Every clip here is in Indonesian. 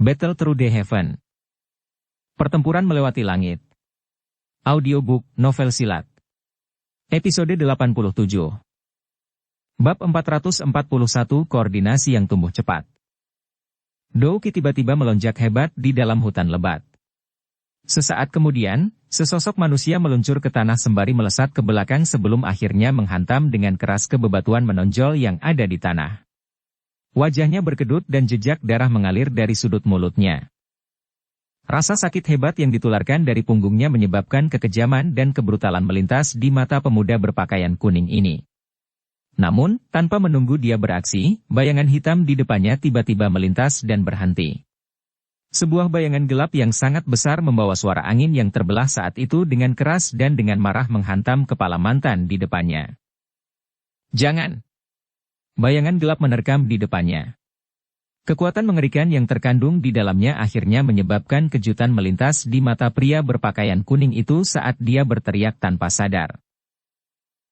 Battle Through the Heaven. Pertempuran melewati langit. Audiobook, novel silat. Episode 87. Bab 441, Koordinasi yang tumbuh cepat. Douki tiba-tiba melonjak hebat di dalam hutan lebat. Sesaat kemudian, sesosok manusia meluncur ke tanah sembari melesat ke belakang sebelum akhirnya menghantam dengan keras ke bebatuan menonjol yang ada di tanah. Wajahnya berkedut dan jejak darah mengalir dari sudut mulutnya. Rasa sakit hebat yang ditularkan dari punggungnya menyebabkan kekejaman dan kebrutalan melintas di mata pemuda berpakaian kuning ini. Namun, tanpa menunggu dia beraksi, bayangan hitam di depannya tiba-tiba melintas dan berhenti. Sebuah bayangan gelap yang sangat besar membawa suara angin yang terbelah saat itu dengan keras dan dengan marah menghantam kepala mantan di depannya. "Jangan!" Bayangan gelap menerkam di depannya. Kekuatan mengerikan yang terkandung di dalamnya akhirnya menyebabkan kejutan melintas di mata pria berpakaian kuning itu saat dia berteriak tanpa sadar.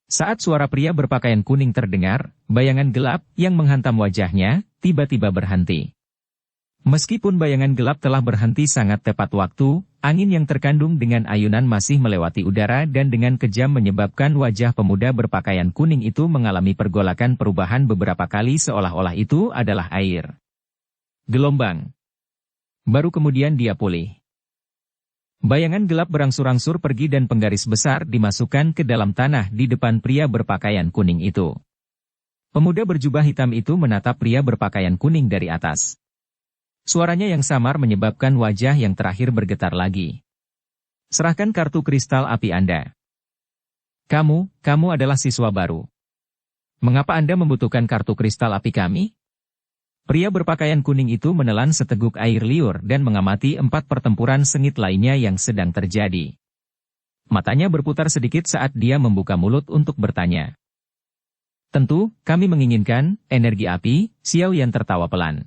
Saat suara pria berpakaian kuning terdengar, bayangan gelap yang menghantam wajahnya tiba-tiba berhenti. Meskipun bayangan gelap telah berhenti sangat tepat waktu, angin yang terkandung dengan ayunan masih melewati udara dan dengan kejam menyebabkan wajah pemuda berpakaian kuning itu mengalami pergolakan perubahan beberapa kali seolah-olah itu adalah air. Gelombang. Baru kemudian dia pulih. Bayangan gelap berangsur-angsur pergi dan penggaris besar dimasukkan ke dalam tanah di depan pria berpakaian kuning itu. Pemuda berjubah hitam itu menatap pria berpakaian kuning dari atas. Suaranya yang samar menyebabkan wajah yang terakhir bergetar lagi. "Serahkan kartu kristal api Anda." Kamu adalah siswa baru. Mengapa Anda membutuhkan kartu kristal api kami?" Pria berpakaian kuning itu menelan seteguk air liur dan mengamati 4 pertempuran sengit lainnya yang sedang terjadi. Matanya berputar sedikit saat dia membuka mulut untuk bertanya. "Tentu, kami menginginkan energi api," Xiao Yan tertawa pelan.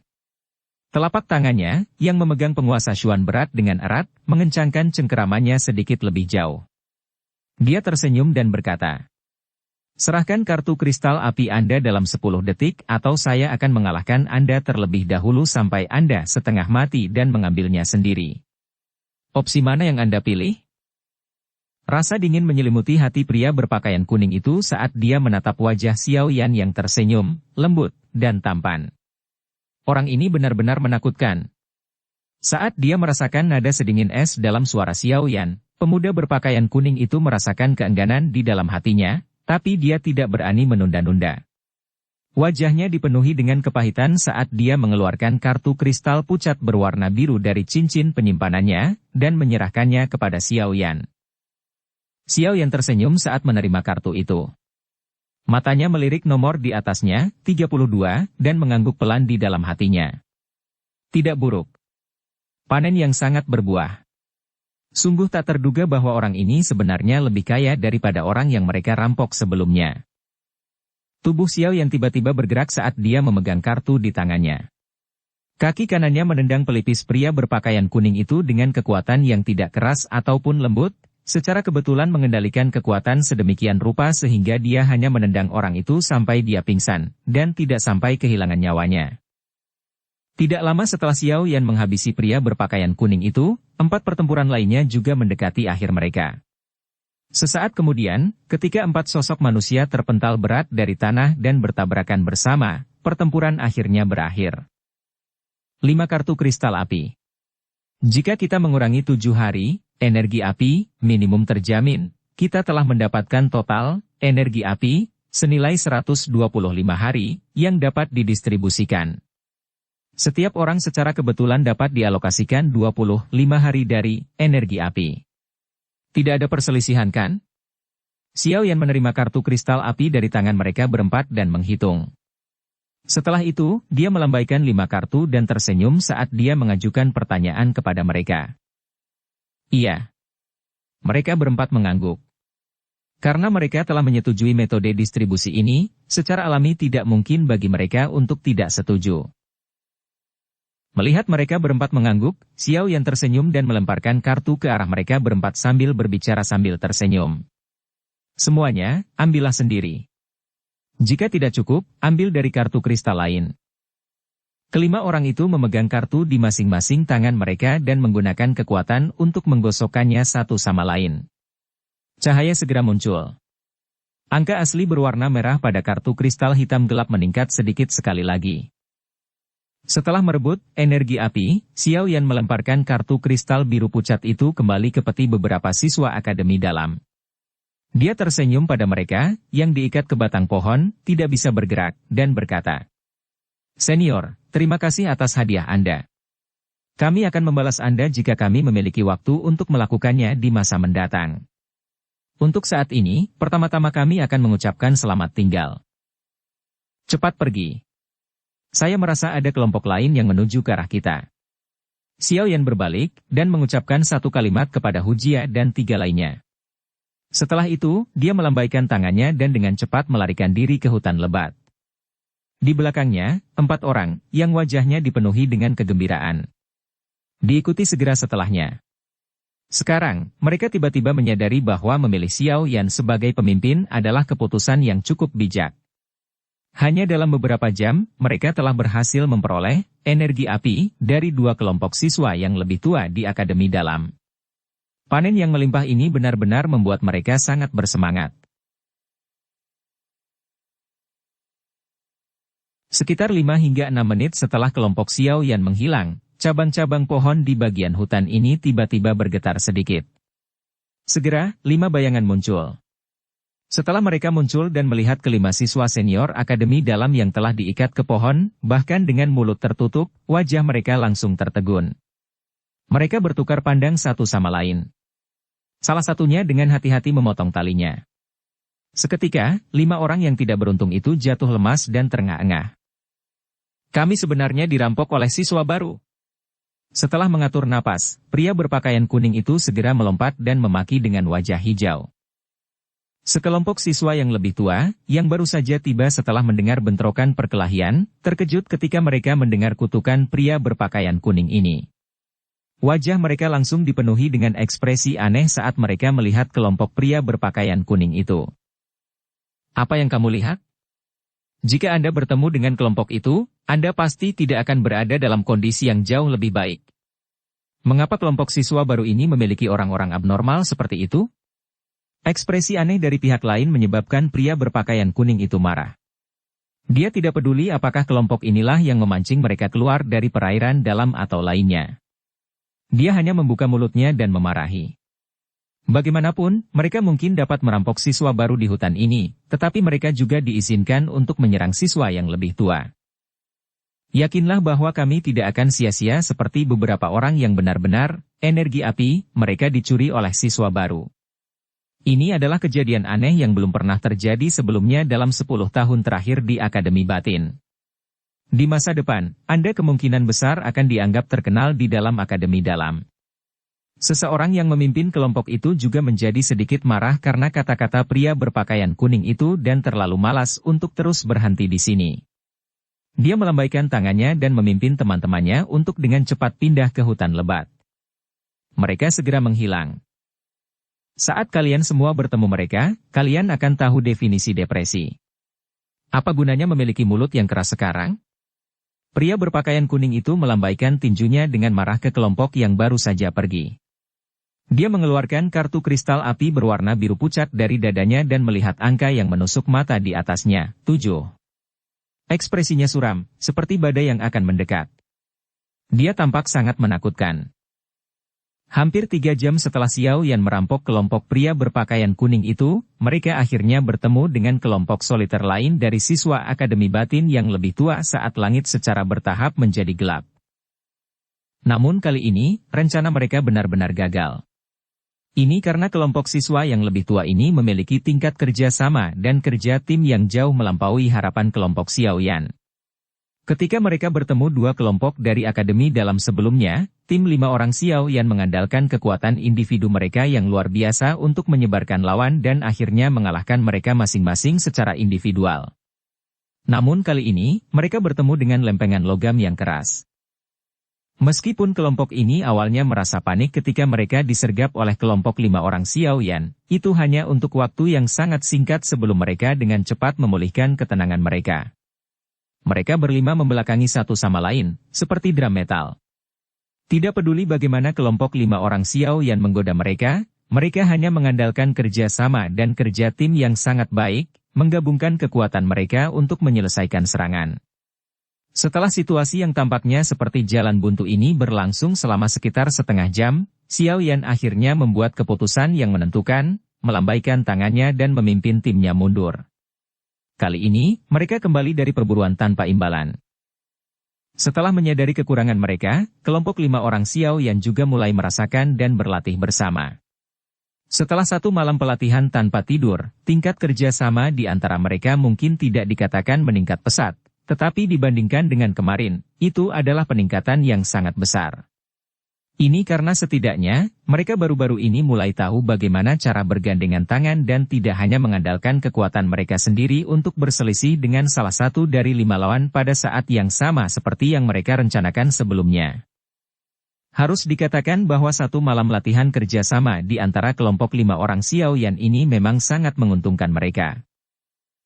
Telapak tangannya, yang memegang penguasa Xuan berat dengan erat, mengencangkan cengkeramannya sedikit lebih jauh. Dia tersenyum dan berkata, "Serahkan kartu kristal api Anda dalam 10 detik atau saya akan mengalahkan Anda terlebih dahulu sampai Anda setengah mati dan mengambilnya sendiri. Opsi mana yang Anda pilih?" Rasa dingin menyelimuti hati pria berpakaian kuning itu saat dia menatap wajah Xiao Yan yang tersenyum, lembut, dan tampan. Orang ini benar-benar menakutkan. Saat dia merasakan nada sedingin es dalam suara Xiao Yan, pemuda berpakaian kuning itu merasakan keengganan di dalam hatinya, tapi dia tidak berani menunda-nunda. Wajahnya dipenuhi dengan kepahitan saat dia mengeluarkan kartu kristal pucat berwarna biru dari cincin penyimpanannya, dan menyerahkannya kepada Xiao Yan. Xiao Yan tersenyum saat menerima kartu itu. Matanya melirik nomor di atasnya, 32, dan mengangguk pelan di dalam hatinya. Tidak buruk. Panen yang sangat berbuah. Sungguh tak terduga bahwa orang ini sebenarnya lebih kaya daripada orang yang mereka rampok sebelumnya. Tubuh Xiao yang tiba-tiba bergerak saat dia memegang kartu di tangannya. Kaki kanannya menendang pelipis pria berpakaian kuning itu dengan kekuatan yang tidak keras ataupun lembut, secara kebetulan mengendalikan kekuatan sedemikian rupa sehingga dia hanya menendang orang itu sampai dia pingsan, dan tidak sampai kehilangan nyawanya. Tidak lama setelah Xiao Yan menghabisi pria berpakaian kuning itu, 4 pertempuran lainnya juga mendekati akhir mereka. Sesaat kemudian, ketika 4 sosok manusia terpental berat dari tanah dan bertabrakan bersama, pertempuran akhirnya berakhir. 5 kartu kristal api. Jika kita mengurangi 7 hari, energi api, minimum terjamin, kita telah mendapatkan total, energi api, senilai 125 hari, yang dapat didistribusikan. Setiap orang secara kebetulan dapat dialokasikan 25 hari dari, energi api. Tidak ada perselisihan kan? Xiao Yan menerima kartu kristal api dari tangan mereka berempat dan menghitung. Setelah itu, dia melambaikan 5 kartu dan tersenyum saat dia mengajukan pertanyaan kepada mereka. Iya. Mereka berempat mengangguk. Karena mereka telah menyetujui metode distribusi ini, secara alami tidak mungkin bagi mereka untuk tidak setuju. Melihat mereka berempat mengangguk, Xiao Yan tersenyum dan melemparkan kartu ke arah mereka berempat sambil berbicara sambil tersenyum. "Semuanya, ambillah sendiri. Jika tidak cukup, ambil dari kartu kristal lain." Kelima orang itu memegang kartu di masing-masing tangan mereka dan menggunakan kekuatan untuk menggosokkannya satu sama lain. Cahaya segera muncul. Angka asli berwarna merah pada kartu kristal hitam gelap meningkat sedikit sekali lagi. Setelah merebut energi api, Xiao Yan melemparkan kartu kristal biru pucat itu kembali ke peti beberapa siswa akademi dalam. Dia tersenyum pada mereka, yang diikat ke batang pohon, tidak bisa bergerak, dan berkata, "Senior, terima kasih atas hadiah Anda. Kami akan membalas Anda jika kami memiliki waktu untuk melakukannya di masa mendatang. Untuk saat ini, pertama-tama kami akan mengucapkan selamat tinggal. Cepat pergi. Saya merasa ada kelompok lain yang menuju ke arah kita." Xiao Yan berbalik, dan mengucapkan satu kalimat kepada Hu Jia dan tiga lainnya. Setelah itu, dia melambaikan tangannya dan dengan cepat melarikan diri ke hutan lebat. Di belakangnya, 4 orang, yang wajahnya dipenuhi dengan kegembiraan. Diikuti segera setelahnya. Sekarang, mereka tiba-tiba menyadari bahwa memilih Xiao Yan sebagai pemimpin adalah keputusan yang cukup bijak. Hanya dalam beberapa jam, mereka telah berhasil memperoleh energi api dari 2 kelompok siswa yang lebih tua di Akademi Dalam. Panen yang melimpah ini benar-benar membuat mereka sangat bersemangat. Sekitar 5 hingga 6 menit setelah kelompok Xiao Yan menghilang, cabang-cabang pohon di bagian hutan ini tiba-tiba bergetar sedikit. Segera, 5 bayangan muncul. Setelah mereka muncul dan melihat kelima siswa senior Akademi Dalam yang telah diikat ke pohon, bahkan dengan mulut tertutup, wajah mereka langsung tertegun. Mereka bertukar pandang satu sama lain. Salah satunya dengan hati-hati memotong talinya. Seketika, 5 orang yang tidak beruntung itu jatuh lemas dan terengah-engah. "Kami sebenarnya dirampok oleh siswa baru." Setelah mengatur napas, pria berpakaian kuning itu segera melompat dan memaki dengan wajah hijau. Sekelompok siswa yang lebih tua, yang baru saja tiba setelah mendengar bentrokan perkelahian, terkejut ketika mereka mendengar kutukan pria berpakaian kuning ini. Wajah mereka langsung dipenuhi dengan ekspresi aneh saat mereka melihat kelompok pria berpakaian kuning itu. "Apa yang kamu lihat? Jika Anda bertemu dengan kelompok itu, Anda pasti tidak akan berada dalam kondisi yang jauh lebih baik. Mengapa kelompok siswa baru ini memiliki orang-orang abnormal seperti itu?" Ekspresi aneh dari pihak lain menyebabkan pria berpakaian kuning itu marah. Dia tidak peduli apakah kelompok inilah yang memancing mereka keluar dari perairan dalam atau lainnya. Dia hanya membuka mulutnya dan memarahi. Bagaimanapun, mereka mungkin dapat merampok siswa baru di hutan ini, tetapi mereka juga diizinkan untuk menyerang siswa yang lebih tua. Yakinlah bahwa kami tidak akan sia-sia seperti beberapa orang yang benar-benar, energi api, mereka dicuri oleh siswa baru. Ini adalah kejadian aneh yang belum pernah terjadi sebelumnya dalam 10 tahun terakhir di Akademi Batin. Di masa depan, Anda kemungkinan besar akan dianggap terkenal di dalam Akademi Dalam. Seseorang yang memimpin kelompok itu juga menjadi sedikit marah karena kata-kata pria berpakaian kuning itu dan terlalu malas untuk terus berhenti di sini. Dia melambaikan tangannya dan memimpin teman-temannya untuk dengan cepat pindah ke hutan lebat. Mereka segera menghilang. Saat kalian semua bertemu mereka, kalian akan tahu definisi depresi. Apa gunanya memiliki mulut yang keras sekarang? Pria berpakaian kuning itu melambaikan tinjunya dengan marah ke kelompok yang baru saja pergi. Dia mengeluarkan kartu kristal api berwarna biru pucat dari dadanya dan melihat angka yang menusuk mata di atasnya, 7. Ekspresinya suram, seperti badai yang akan mendekat. Dia tampak sangat menakutkan. Hampir 3 jam setelah Xiao Yan merampok kelompok pria berpakaian kuning itu, mereka akhirnya bertemu dengan kelompok soliter lain dari siswa Akademi Batin yang lebih tua saat langit secara bertahap menjadi gelap. Namun kali ini, rencana mereka benar-benar gagal. Ini karena kelompok siswa yang lebih tua ini memiliki tingkat kerja sama dan kerja tim yang jauh melampaui harapan kelompok Xiao Yan. Ketika mereka bertemu 2 kelompok dari Akademi Dalam sebelumnya, tim 5 orang Xiao Yan mengandalkan kekuatan individu mereka yang luar biasa untuk menyebarkan lawan dan akhirnya mengalahkan mereka masing-masing secara individual. Namun kali ini, mereka bertemu dengan lempengan logam yang keras. Meskipun kelompok ini awalnya merasa panik ketika mereka disergap oleh kelompok 5 orang Xiao Yan, itu hanya untuk waktu yang sangat singkat sebelum mereka dengan cepat memulihkan ketenangan mereka. Mereka berlima membelakangi satu sama lain, seperti drum metal. Tidak peduli bagaimana kelompok 5 orang Xiao Yan menggoda mereka hanya mengandalkan kerja sama dan kerja tim yang sangat baik, menggabungkan kekuatan mereka untuk menyelesaikan serangan. Setelah situasi yang tampaknya seperti jalan buntu ini berlangsung selama sekitar setengah jam, Xiao Yan akhirnya membuat keputusan yang menentukan, melambaikan tangannya dan memimpin timnya mundur. Kali ini, mereka kembali dari perburuan tanpa imbalan. Setelah menyadari kekurangan mereka, kelompok 5 orang Xiao Yan juga mulai merasakan dan berlatih bersama. Setelah satu malam pelatihan tanpa tidur, tingkat kerjasama di antara mereka mungkin tidak dikatakan meningkat pesat, tetapi dibandingkan dengan kemarin, itu adalah peningkatan yang sangat besar. Ini karena setidaknya, mereka baru-baru ini mulai tahu bagaimana cara bergandengan tangan dan tidak hanya mengandalkan kekuatan mereka sendiri untuk berselisih dengan salah satu dari 5 lawan pada saat yang sama seperti yang mereka rencanakan sebelumnya. Harus dikatakan bahwa satu malam latihan kerjasama di antara kelompok 5 orang Xiao Yan ini memang sangat menguntungkan mereka.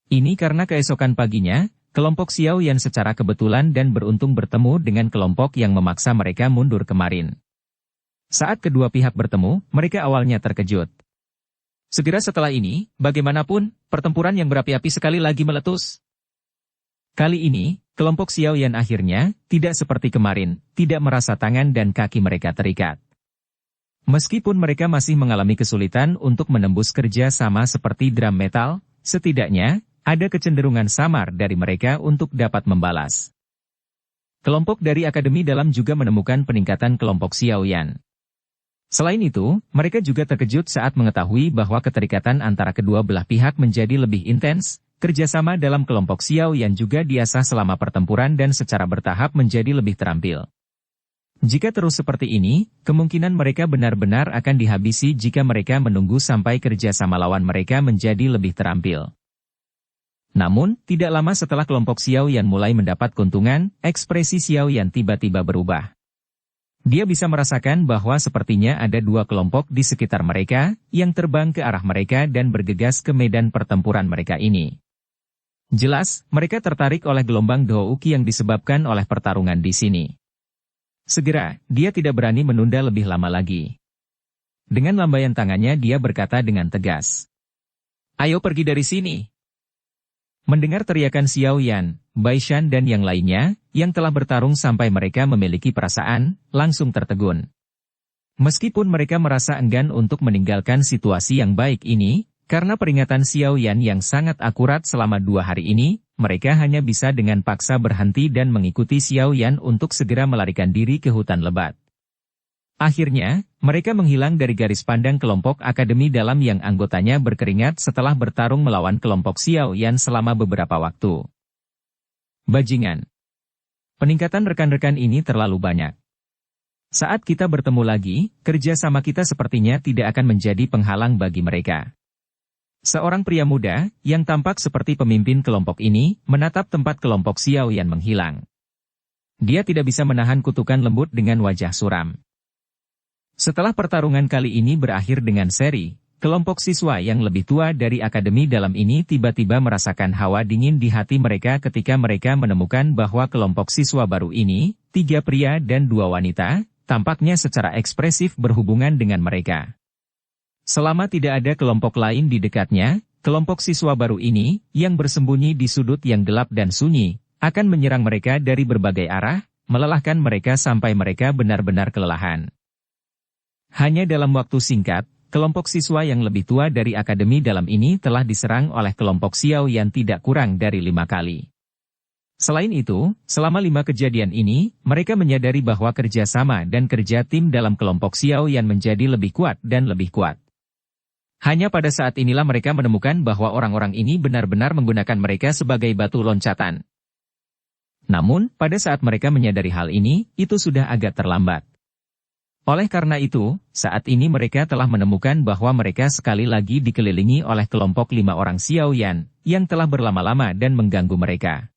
Ini karena keesokan paginya, kelompok Xiao Yan secara kebetulan dan beruntung bertemu dengan kelompok yang memaksa mereka mundur kemarin. Saat kedua pihak bertemu, mereka awalnya terkejut. Segera setelah ini, bagaimanapun, pertempuran yang berapi-api sekali lagi meletus. Kali ini, kelompok Xiao Yan akhirnya, tidak seperti kemarin, tidak merasa tangan dan kaki mereka terikat. Meskipun mereka masih mengalami kesulitan untuk menembus kerja sama seperti drum metal, setidaknya, ada kecenderungan samar dari mereka untuk dapat membalas. Kelompok dari Akademi Dalam juga menemukan peningkatan kelompok Xiao Yan. Selain itu, mereka juga terkejut saat mengetahui bahwa keterikatan antara kedua belah pihak menjadi lebih intens, kerjasama dalam kelompok Xiao Yan juga diasah selama pertempuran dan secara bertahap menjadi lebih terampil. Jika terus seperti ini, kemungkinan mereka benar-benar akan dihabisi jika mereka menunggu sampai kerjasama lawan mereka menjadi lebih terampil. Namun, tidak lama setelah kelompok Xiao Yan mulai mendapat keuntungan, ekspresi Xiao Yan tiba-tiba berubah. Dia bisa merasakan bahwa sepertinya ada dua kelompok di sekitar mereka, yang terbang ke arah mereka dan bergegas ke medan pertempuran mereka ini. Jelas, mereka tertarik oleh gelombang Dohouki yang disebabkan oleh pertarungan di sini. Segera, dia tidak berani menunda lebih lama lagi. Dengan lambaian tangannya dia berkata dengan tegas. Ayo pergi dari sini. Mendengar teriakan Xiao Yan, Bai Shan dan yang lainnya, yang telah bertarung sampai mereka memiliki perasaan, langsung tertegun. Meskipun mereka merasa enggan untuk meninggalkan situasi yang baik ini, karena peringatan Xiao Yan yang sangat akurat selama 2 hari ini, mereka hanya bisa dengan paksa berhenti dan mengikuti Xiao Yan untuk segera melarikan diri ke hutan lebat. Akhirnya, mereka menghilang dari garis pandang kelompok Akademi Dalam yang anggotanya berkeringat setelah bertarung melawan kelompok Xiao Yan selama beberapa waktu. Bajingan. Peningkatan rekan-rekan ini terlalu banyak. Saat kita bertemu lagi, kerja sama kita sepertinya tidak akan menjadi penghalang bagi mereka. Seorang pria muda, yang tampak seperti pemimpin kelompok ini, menatap tempat kelompok Xiao Yan menghilang. Dia tidak bisa menahan kutukan lembut dengan wajah suram. Setelah pertarungan kali ini berakhir dengan seri, kelompok siswa yang lebih tua dari Akademi Dalam ini tiba-tiba merasakan hawa dingin di hati mereka ketika mereka menemukan bahwa kelompok siswa baru ini, 3 pria dan 2 wanita, tampaknya secara ekspresif berhubungan dengan mereka. Selama tidak ada kelompok lain di dekatnya, kelompok siswa baru ini, yang bersembunyi di sudut yang gelap dan sunyi, akan menyerang mereka dari berbagai arah, melelahkan mereka sampai mereka benar-benar kelelahan. Hanya dalam waktu singkat, kelompok siswa yang lebih tua dari Akademi Dalam ini telah diserang oleh kelompok Xiao Yan tidak kurang dari 5 kali. Selain itu, selama 5 kejadian ini, mereka menyadari bahwa kerjasama dan kerja tim dalam kelompok Xiao Yan menjadi lebih kuat dan lebih kuat. Hanya pada saat inilah mereka menemukan bahwa orang-orang ini benar-benar menggunakan mereka sebagai batu loncatan. Namun, pada saat mereka menyadari hal ini, itu sudah agak terlambat. Oleh karena itu, saat ini mereka telah menemukan bahwa mereka sekali lagi dikelilingi oleh kelompok 5 orang Xiao Yan, yang telah berlama-lama dan mengganggu mereka.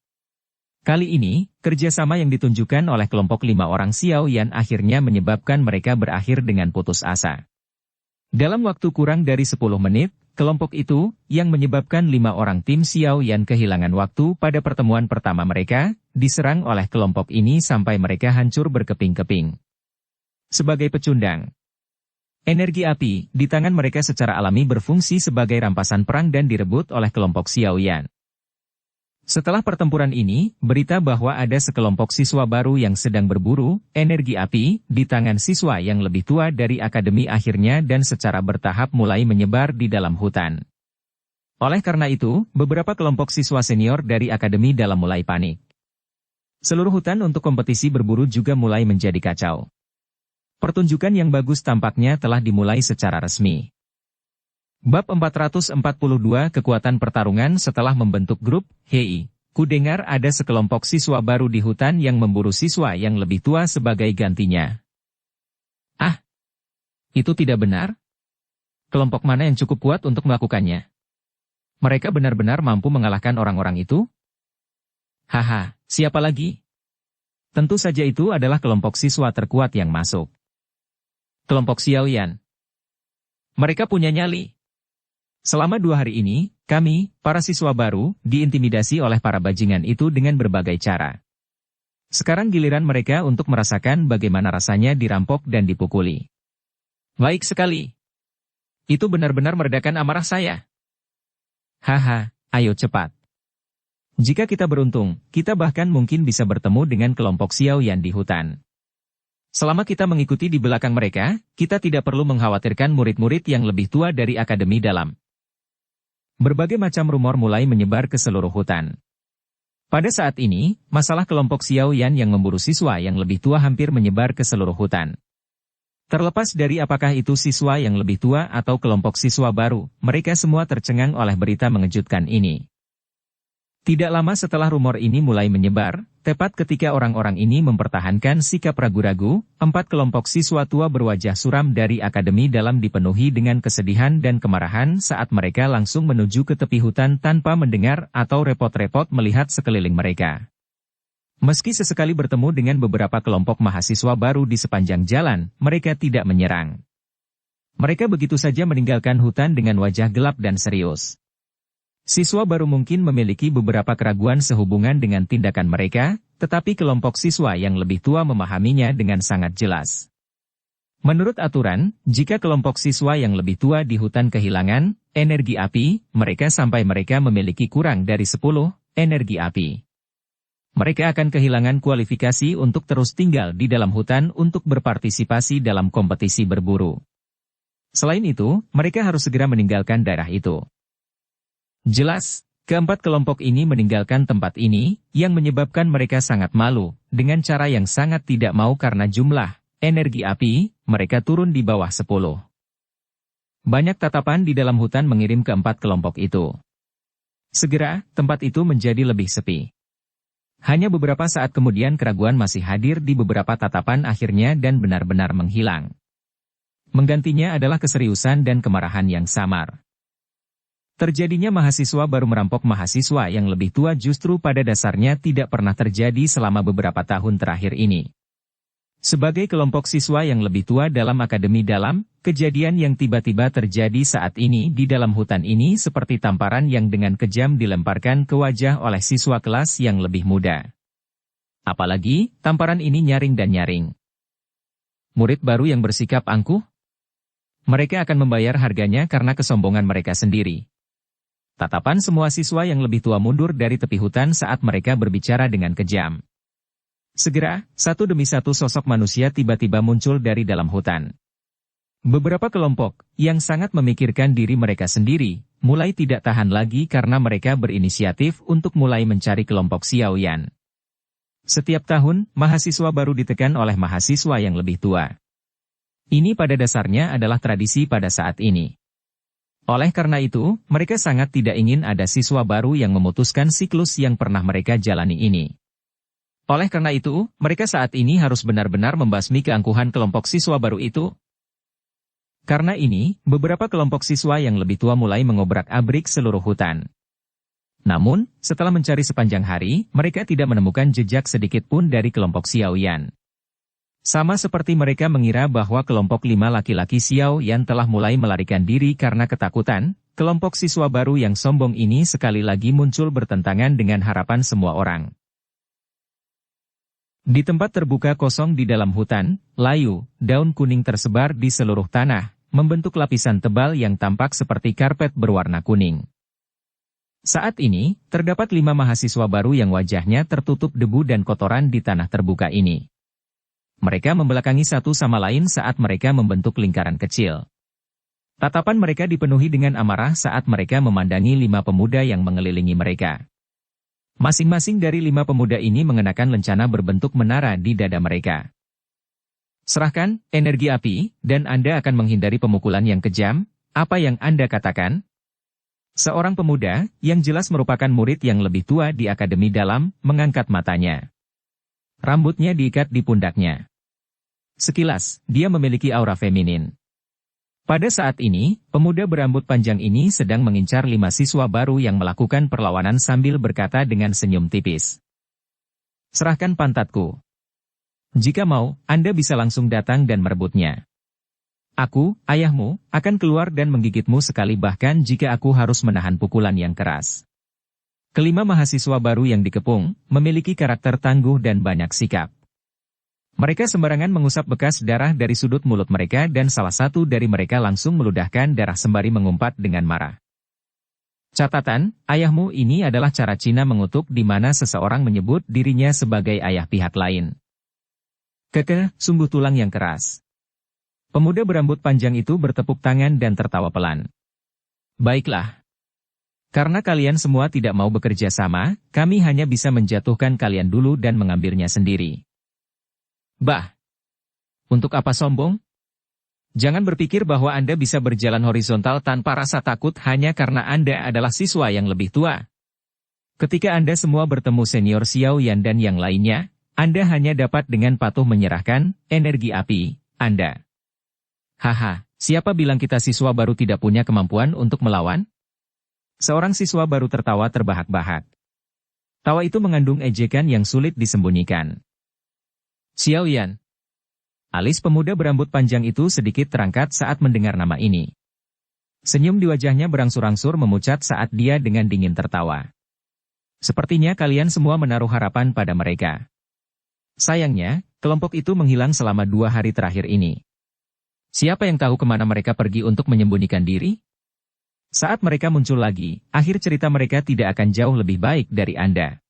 Kali ini, kerjasama yang ditunjukkan oleh kelompok 5 orang Xiao Yan akhirnya menyebabkan mereka berakhir dengan putus asa. Dalam waktu kurang dari 10 menit, kelompok itu, yang menyebabkan 5 orang tim Xiao Yan kehilangan waktu pada pertemuan pertama mereka, diserang oleh kelompok ini sampai mereka hancur berkeping-keping. Sebagai pecundang, energi api di tangan mereka secara alami berfungsi sebagai rampasan perang dan direbut oleh kelompok Xiao Yan. Setelah pertempuran ini, berita bahwa ada sekelompok siswa baru yang sedang berburu energi api di tangan siswa yang lebih tua dari akademi akhirnya dan secara bertahap mulai menyebar di dalam hutan. Oleh karena itu, beberapa kelompok siswa senior dari akademi dalam mulai panik. Seluruh hutan untuk kompetisi berburu juga mulai menjadi kacau. Pertunjukan yang bagus tampaknya telah dimulai secara resmi. Bab 442 Kekuatan Pertarungan setelah membentuk grup, Hei, ku dengar ada sekelompok siswa baru di hutan yang memburu siswa yang lebih tua sebagai gantinya. Ah, itu tidak benar? Kelompok mana yang cukup kuat untuk melakukannya? Mereka benar-benar mampu mengalahkan orang-orang itu? Haha, siapa lagi? Tentu saja itu adalah kelompok siswa terkuat yang masuk. Kelompok Xiao Yan. Mereka punya nyali. Selama 2 hari ini, kami, para siswa baru, diintimidasi oleh para bajingan itu dengan berbagai cara. Sekarang giliran mereka untuk merasakan bagaimana rasanya dirampok dan dipukuli. Baik sekali. Itu benar-benar meredakan amarah saya. Haha, ayo cepat. Jika kita beruntung, kita bahkan mungkin bisa bertemu dengan kelompok Xiao Yan di hutan. Selama kita mengikuti di belakang mereka, kita tidak perlu mengkhawatirkan murid-murid yang lebih tua dari akademi dalam. Berbagai macam rumor mulai menyebar ke seluruh hutan. Pada saat ini, masalah kelompok Xiao Yan yang memburu siswa yang lebih tua hampir menyebar ke seluruh hutan. Terlepas dari apakah itu siswa yang lebih tua atau kelompok siswa baru, mereka semua tercengang oleh berita mengejutkan ini. Tidak lama setelah rumor ini mulai menyebar, tepat ketika orang-orang ini mempertahankan sikap ragu-ragu, 4 kelompok siswa tua berwajah suram dari akademi dalam dipenuhi dengan kesedihan dan kemarahan saat mereka langsung menuju ke tepi hutan tanpa mendengar atau repot-repot melihat sekeliling mereka. Meski sesekali bertemu dengan beberapa kelompok mahasiswa baru di sepanjang jalan, mereka tidak menyerang. Mereka begitu saja meninggalkan hutan dengan wajah gelap dan serius. Siswa baru mungkin memiliki beberapa keraguan sehubungan dengan tindakan mereka, tetapi kelompok siswa yang lebih tua memahaminya dengan sangat jelas. Menurut aturan, jika kelompok siswa yang lebih tua di hutan kehilangan energi api, mereka memiliki kurang dari 10 energi api. Mereka akan kehilangan kualifikasi untuk terus tinggal di dalam hutan untuk berpartisipasi dalam kompetisi berburu. Selain itu, mereka harus segera meninggalkan daerah itu. Jelas, keempat kelompok ini meninggalkan tempat ini, yang menyebabkan mereka sangat malu, dengan cara yang sangat tidak mau karena jumlah energi api, mereka turun di bawah 10. Banyak tatapan di dalam hutan mengirim keempat kelompok itu. Segera, tempat itu menjadi lebih sepi. Hanya beberapa saat kemudian keraguan masih hadir di beberapa tatapan akhirnya dan benar-benar menghilang. Menggantinya adalah keseriusan dan kemarahan yang samar. Terjadinya mahasiswa baru merampok mahasiswa yang lebih tua justru pada dasarnya tidak pernah terjadi selama beberapa tahun terakhir ini. Sebagai kelompok siswa yang lebih tua dalam akademi dalam, kejadian yang tiba-tiba terjadi saat ini di dalam hutan ini seperti tamparan yang dengan kejam dilemparkan ke wajah oleh siswa kelas yang lebih muda. Apalagi, tamparan ini nyaring dan nyaring. Murid baru yang bersikap angkuh? Mereka akan membayar harganya karena kesombongan mereka sendiri. Tatapan semua siswa yang lebih tua mundur dari tepi hutan saat mereka berbicara dengan kejam. Segera, satu demi satu sosok manusia tiba-tiba muncul dari dalam hutan. Beberapa kelompok, yang sangat memikirkan diri mereka sendiri, mulai tidak tahan lagi karena mereka berinisiatif untuk mulai mencari kelompok Xiao Yan. Setiap tahun, mahasiswa baru ditekan oleh mahasiswa yang lebih tua. Ini pada dasarnya adalah tradisi pada saat ini. Oleh karena itu, mereka sangat tidak ingin ada siswa baru yang memutuskan siklus yang pernah mereka jalani ini. Oleh karena itu, mereka saat ini harus benar-benar membasmi keangkuhan kelompok siswa baru itu. Karena ini, beberapa kelompok siswa yang lebih tua mulai mengobrak-abrik seluruh hutan. Namun, setelah mencari sepanjang hari, mereka tidak menemukan jejak sedikit pun dari kelompok Xiao Yan. Sama seperti mereka mengira bahwa kelompok 5 laki-laki Xiao Yan telah mulai melarikan diri karena ketakutan, kelompok siswa baru yang sombong ini sekali lagi muncul bertentangan dengan harapan semua orang. Di tempat terbuka kosong di dalam hutan, layu, daun kuning tersebar di seluruh tanah, membentuk lapisan tebal yang tampak seperti karpet berwarna kuning. Saat ini, terdapat 5 mahasiswa baru yang wajahnya tertutup debu dan kotoran di tanah terbuka ini. Mereka membelakangi satu sama lain saat mereka membentuk lingkaran kecil. Tatapan mereka dipenuhi dengan amarah saat mereka memandangi 5 pemuda yang mengelilingi mereka. Masing-masing dari 5 pemuda ini mengenakan lencana berbentuk menara di dada mereka. Serahkan energi api, dan Anda akan menghindari pemukulan yang kejam. Apa yang Anda katakan? Seorang pemuda, yang jelas merupakan murid yang lebih tua di Akademi Dalam, mengangkat matanya. Rambutnya diikat di pundaknya. Sekilas, dia memiliki aura feminin. Pada saat ini, pemuda berambut panjang ini sedang mengincar 5 siswa baru yang melakukan perlawanan sambil berkata dengan senyum tipis. Serahkan pantatku. Jika mau, Anda bisa langsung datang dan merebutnya. Aku, ayahmu, akan keluar dan menggigitmu sekali bahkan jika aku harus menahan pukulan yang keras. Kelima mahasiswa baru yang dikepung, memiliki karakter tangguh dan banyak sikap. Mereka sembarangan mengusap bekas darah dari sudut mulut mereka dan salah satu dari mereka langsung meludahkan darah sembari mengumpat dengan marah. Catatan, ayahmu ini adalah cara Cina mengutuk di mana seseorang menyebut dirinya sebagai ayah pihak lain. Kekeh, sumbuh tulang yang keras. Pemuda berambut panjang itu bertepuk tangan dan tertawa pelan. Baiklah. Karena kalian semua tidak mau bekerja sama, kami hanya bisa menjatuhkan kalian dulu dan mengambilnya sendiri. Bah! Untuk apa sombong? Jangan berpikir bahwa Anda bisa berjalan horizontal tanpa rasa takut hanya karena Anda adalah siswa yang lebih tua. Ketika Anda semua bertemu senior Xiao Yan dan yang lainnya, Anda hanya dapat dengan patuh menyerahkan energi api Anda. Haha, siapa bilang kita siswa baru tidak punya kemampuan untuk melawan? Seorang siswa baru tertawa terbahak-bahak. Tawa itu mengandung ejekan yang sulit disembunyikan. Xiao Yan. Alis pemuda berambut panjang itu sedikit terangkat saat mendengar nama ini. Senyum di wajahnya berangsur-angsur memucat saat dia dengan dingin tertawa. Sepertinya kalian semua menaruh harapan pada mereka. Sayangnya, kelompok itu menghilang selama 2 hari terakhir ini. Siapa yang tahu kemana mereka pergi untuk menyembunyikan diri? Saat mereka muncul lagi, akhir cerita mereka tidak akan jauh lebih baik dari Anda.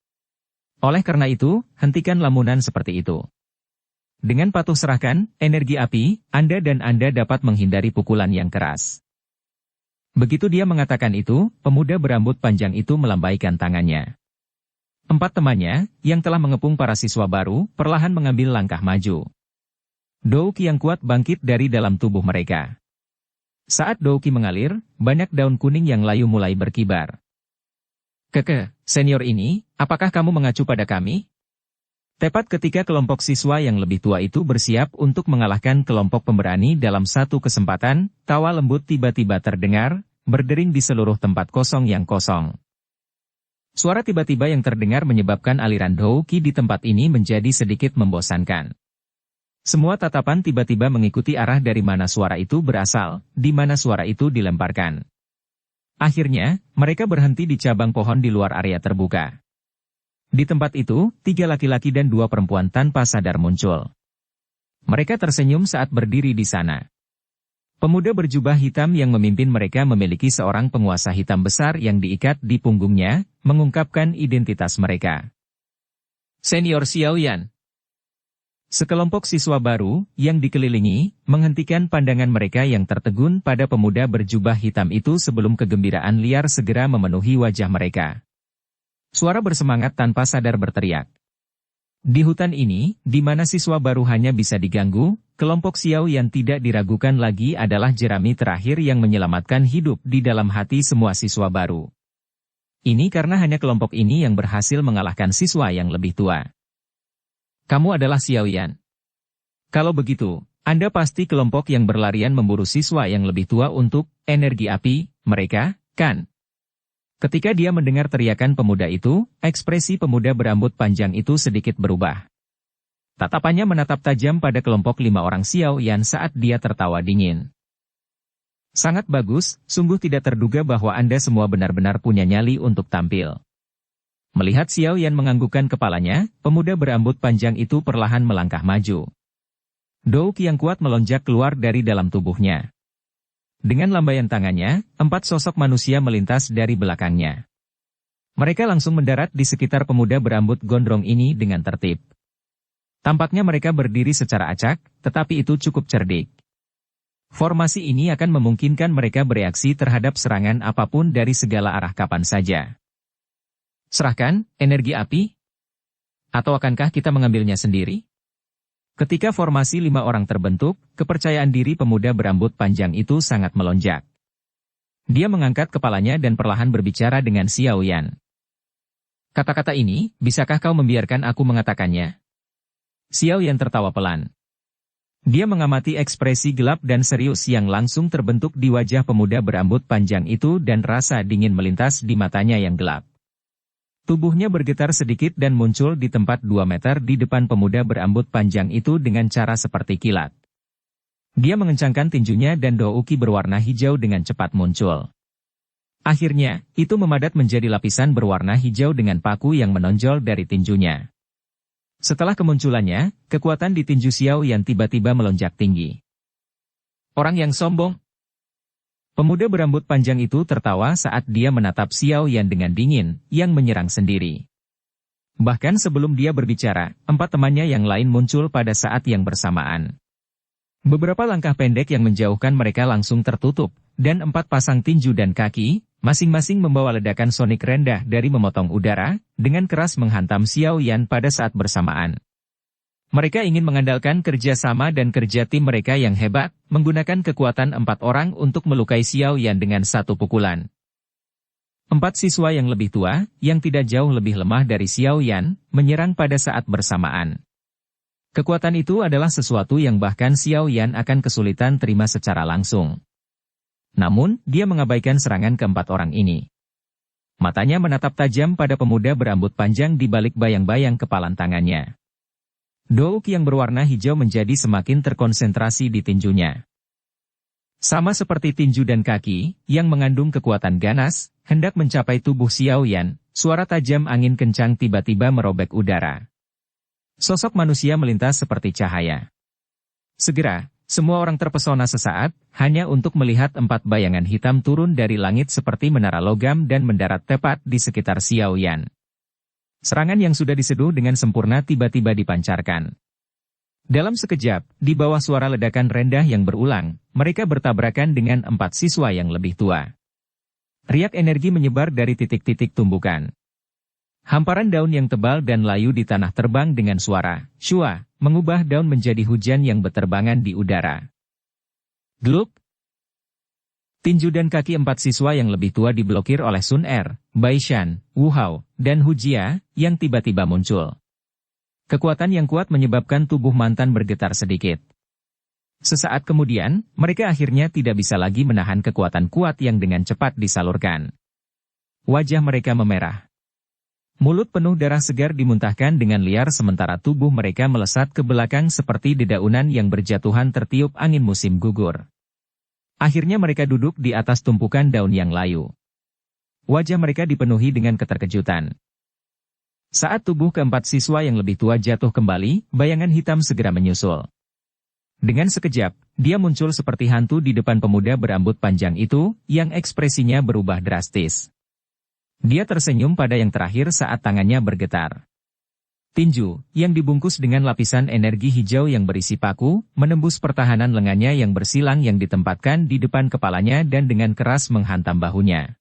Oleh karena itu, hentikan lamunan seperti itu. Dengan patuh serahkan energi api, Anda dan Anda dapat menghindari pukulan yang keras. Begitu dia mengatakan itu, pemuda berambut panjang itu melambaikan tangannya. 4 temannya, yang telah mengepung para siswa baru, perlahan mengambil langkah maju. Douqi yang kuat bangkit dari dalam tubuh mereka. Saat Douqi mengalir, banyak daun kuning yang layu mulai berkibar. Keke, senior ini, apakah kamu mengacu pada kami? Tepat ketika kelompok siswa yang lebih tua itu bersiap untuk mengalahkan kelompok pemberani dalam satu kesempatan, tawa lembut tiba-tiba terdengar, berdering di seluruh tempat kosong yang kosong. Suara tiba-tiba yang terdengar menyebabkan aliran Douqi di tempat ini menjadi sedikit membosankan. Semua tatapan tiba-tiba mengikuti arah dari mana suara itu berasal, di mana suara itu dilemparkan. Akhirnya, mereka berhenti di cabang pohon di luar area terbuka. Di tempat itu, 3 laki-laki dan 2 perempuan tanpa sadar muncul. Mereka tersenyum saat berdiri di sana. Pemuda berjubah hitam yang memimpin mereka memiliki seorang penguasa hitam besar yang diikat di punggungnya, mengungkapkan identitas mereka. Senior Xiao Yan. Sekelompok siswa baru, yang dikelilingi, menghentikan pandangan mereka yang tertegun pada pemuda berjubah hitam itu sebelum kegembiraan liar segera memenuhi wajah mereka. Suara bersemangat tanpa sadar berteriak. Di hutan ini, di mana siswa baru hanya bisa diganggu, kelompok Xiao yang tidak diragukan lagi adalah jerami terakhir yang menyelamatkan hidup di dalam hati semua siswa baru. Ini karena hanya kelompok ini yang berhasil mengalahkan siswa yang lebih tua. Kamu adalah Xiao Yan. Kalau begitu, Anda pasti kelompok yang berlarian memburu siswa yang lebih tua untuk energi api, mereka, kan? Ketika dia mendengar teriakan pemuda itu, ekspresi pemuda berambut panjang itu sedikit berubah. Tatapannya menatap tajam pada kelompok 5 orang Xiao Yan saat dia tertawa dingin. Sangat bagus, sungguh tidak terduga bahwa Anda semua benar-benar punya nyali untuk tampil. Melihat Xiao Yan menganggukkan kepalanya, pemuda berambut panjang itu perlahan melangkah maju. Dou Qi yang kuat melonjak keluar dari dalam tubuhnya. Dengan lambaian tangannya, 4 sosok manusia melintas dari belakangnya. Mereka langsung mendarat di sekitar pemuda berambut gondrong ini dengan tertib. Tampaknya mereka berdiri secara acak, tetapi itu cukup cerdik. Formasi ini akan memungkinkan mereka bereaksi terhadap serangan apapun dari segala arah kapan saja. Serahkan, energi api? Atau akankah kita mengambilnya sendiri? Ketika formasi 5 orang terbentuk, kepercayaan diri pemuda berambut panjang itu sangat melonjak. Dia mengangkat kepalanya dan perlahan berbicara dengan Xiao Yan. Kata-kata ini, bisakah kau membiarkan aku mengatakannya? Xiao Yan tertawa pelan. Dia mengamati ekspresi gelap dan serius yang langsung terbentuk di wajah pemuda berambut panjang itu dan rasa dingin melintas di matanya yang gelap. Tubuhnya bergetar sedikit dan muncul di tempat 2 meter di depan pemuda berambut panjang itu dengan cara seperti kilat. Dia mengencangkan tinjunya dan Dou Qi berwarna hijau dengan cepat muncul. Akhirnya, itu memadat menjadi lapisan berwarna hijau dengan paku yang menonjol dari tinjunya. Setelah kemunculannya, kekuatan di tinju Xiao Yan tiba-tiba melonjak tinggi. Orang yang sombong. Pemuda berambut panjang itu tertawa saat dia menatap Xiao Yan dengan dingin, yang menyerang sendiri. Bahkan sebelum dia berbicara, 4 temannya yang lain muncul pada saat yang bersamaan. Beberapa langkah pendek yang menjauhkan mereka langsung tertutup, dan 4 pasang tinju dan kaki, masing-masing membawa ledakan sonik rendah dari memotong udara, dengan keras menghantam Xiao Yan pada saat bersamaan. Mereka ingin mengandalkan kerja sama dan kerja tim mereka yang hebat, menggunakan kekuatan 4 orang untuk melukai Xiao Yan dengan satu pukulan. 4 siswa yang lebih tua, yang tidak jauh lebih lemah dari Xiao Yan, menyerang pada saat bersamaan. Kekuatan itu adalah sesuatu yang bahkan Xiao Yan akan kesulitan terima secara langsung. Namun, dia mengabaikan serangan ke-4 orang ini. Matanya menatap tajam pada pemuda berambut panjang di balik bayang-bayang kepalan tangannya. Dou Qi yang berwarna hijau menjadi semakin terkonsentrasi di tinjunya. Sama seperti tinju dan kaki, yang mengandung kekuatan ganas, hendak mencapai tubuh Xiao Yan, suara tajam angin kencang tiba-tiba merobek udara. Sosok manusia melintas seperti cahaya. Segera, semua orang terpesona sesaat, hanya untuk melihat 4 bayangan hitam turun dari langit seperti menara logam dan mendarat tepat di sekitar Xiao Yan. Serangan yang sudah diseduh dengan sempurna tiba-tiba dipancarkan. Dalam sekejap, di bawah suara ledakan rendah yang berulang, mereka bertabrakan dengan 4 siswa yang lebih tua. Riak energi menyebar dari titik-titik tumbukan. Hamparan daun yang tebal dan layu di tanah terbang dengan suara shua, mengubah daun menjadi hujan yang berterbangan di udara. Gluk! Tinju dan kaki 4 siswa yang lebih tua diblokir oleh Sun Er, Bai Shan, Wu Hao, dan Hu Jia, yang tiba-tiba muncul. Kekuatan yang kuat menyebabkan tubuh mantan bergetar sedikit. Sesaat kemudian, mereka akhirnya tidak bisa lagi menahan kekuatan kuat yang dengan cepat disalurkan. Wajah mereka memerah. Mulut penuh darah segar dimuntahkan dengan liar sementara tubuh mereka melesat ke belakang seperti dedaunan yang berjatuhan tertiup angin musim gugur. Akhirnya mereka duduk di atas tumpukan daun yang layu. Wajah mereka dipenuhi dengan keterkejutan. Saat tubuh ke-4 siswa yang lebih tua jatuh kembali, bayangan hitam segera menyusul. Dengan sekejap, dia muncul seperti hantu di depan pemuda berambut panjang itu, yang ekspresinya berubah drastis. Dia tersenyum pada yang terakhir saat tangannya bergetar. Tinju, yang dibungkus dengan lapisan energi hijau yang berisi paku, menembus pertahanan lengannya yang bersilang yang ditempatkan di depan kepalanya dan dengan keras menghantam bahunya.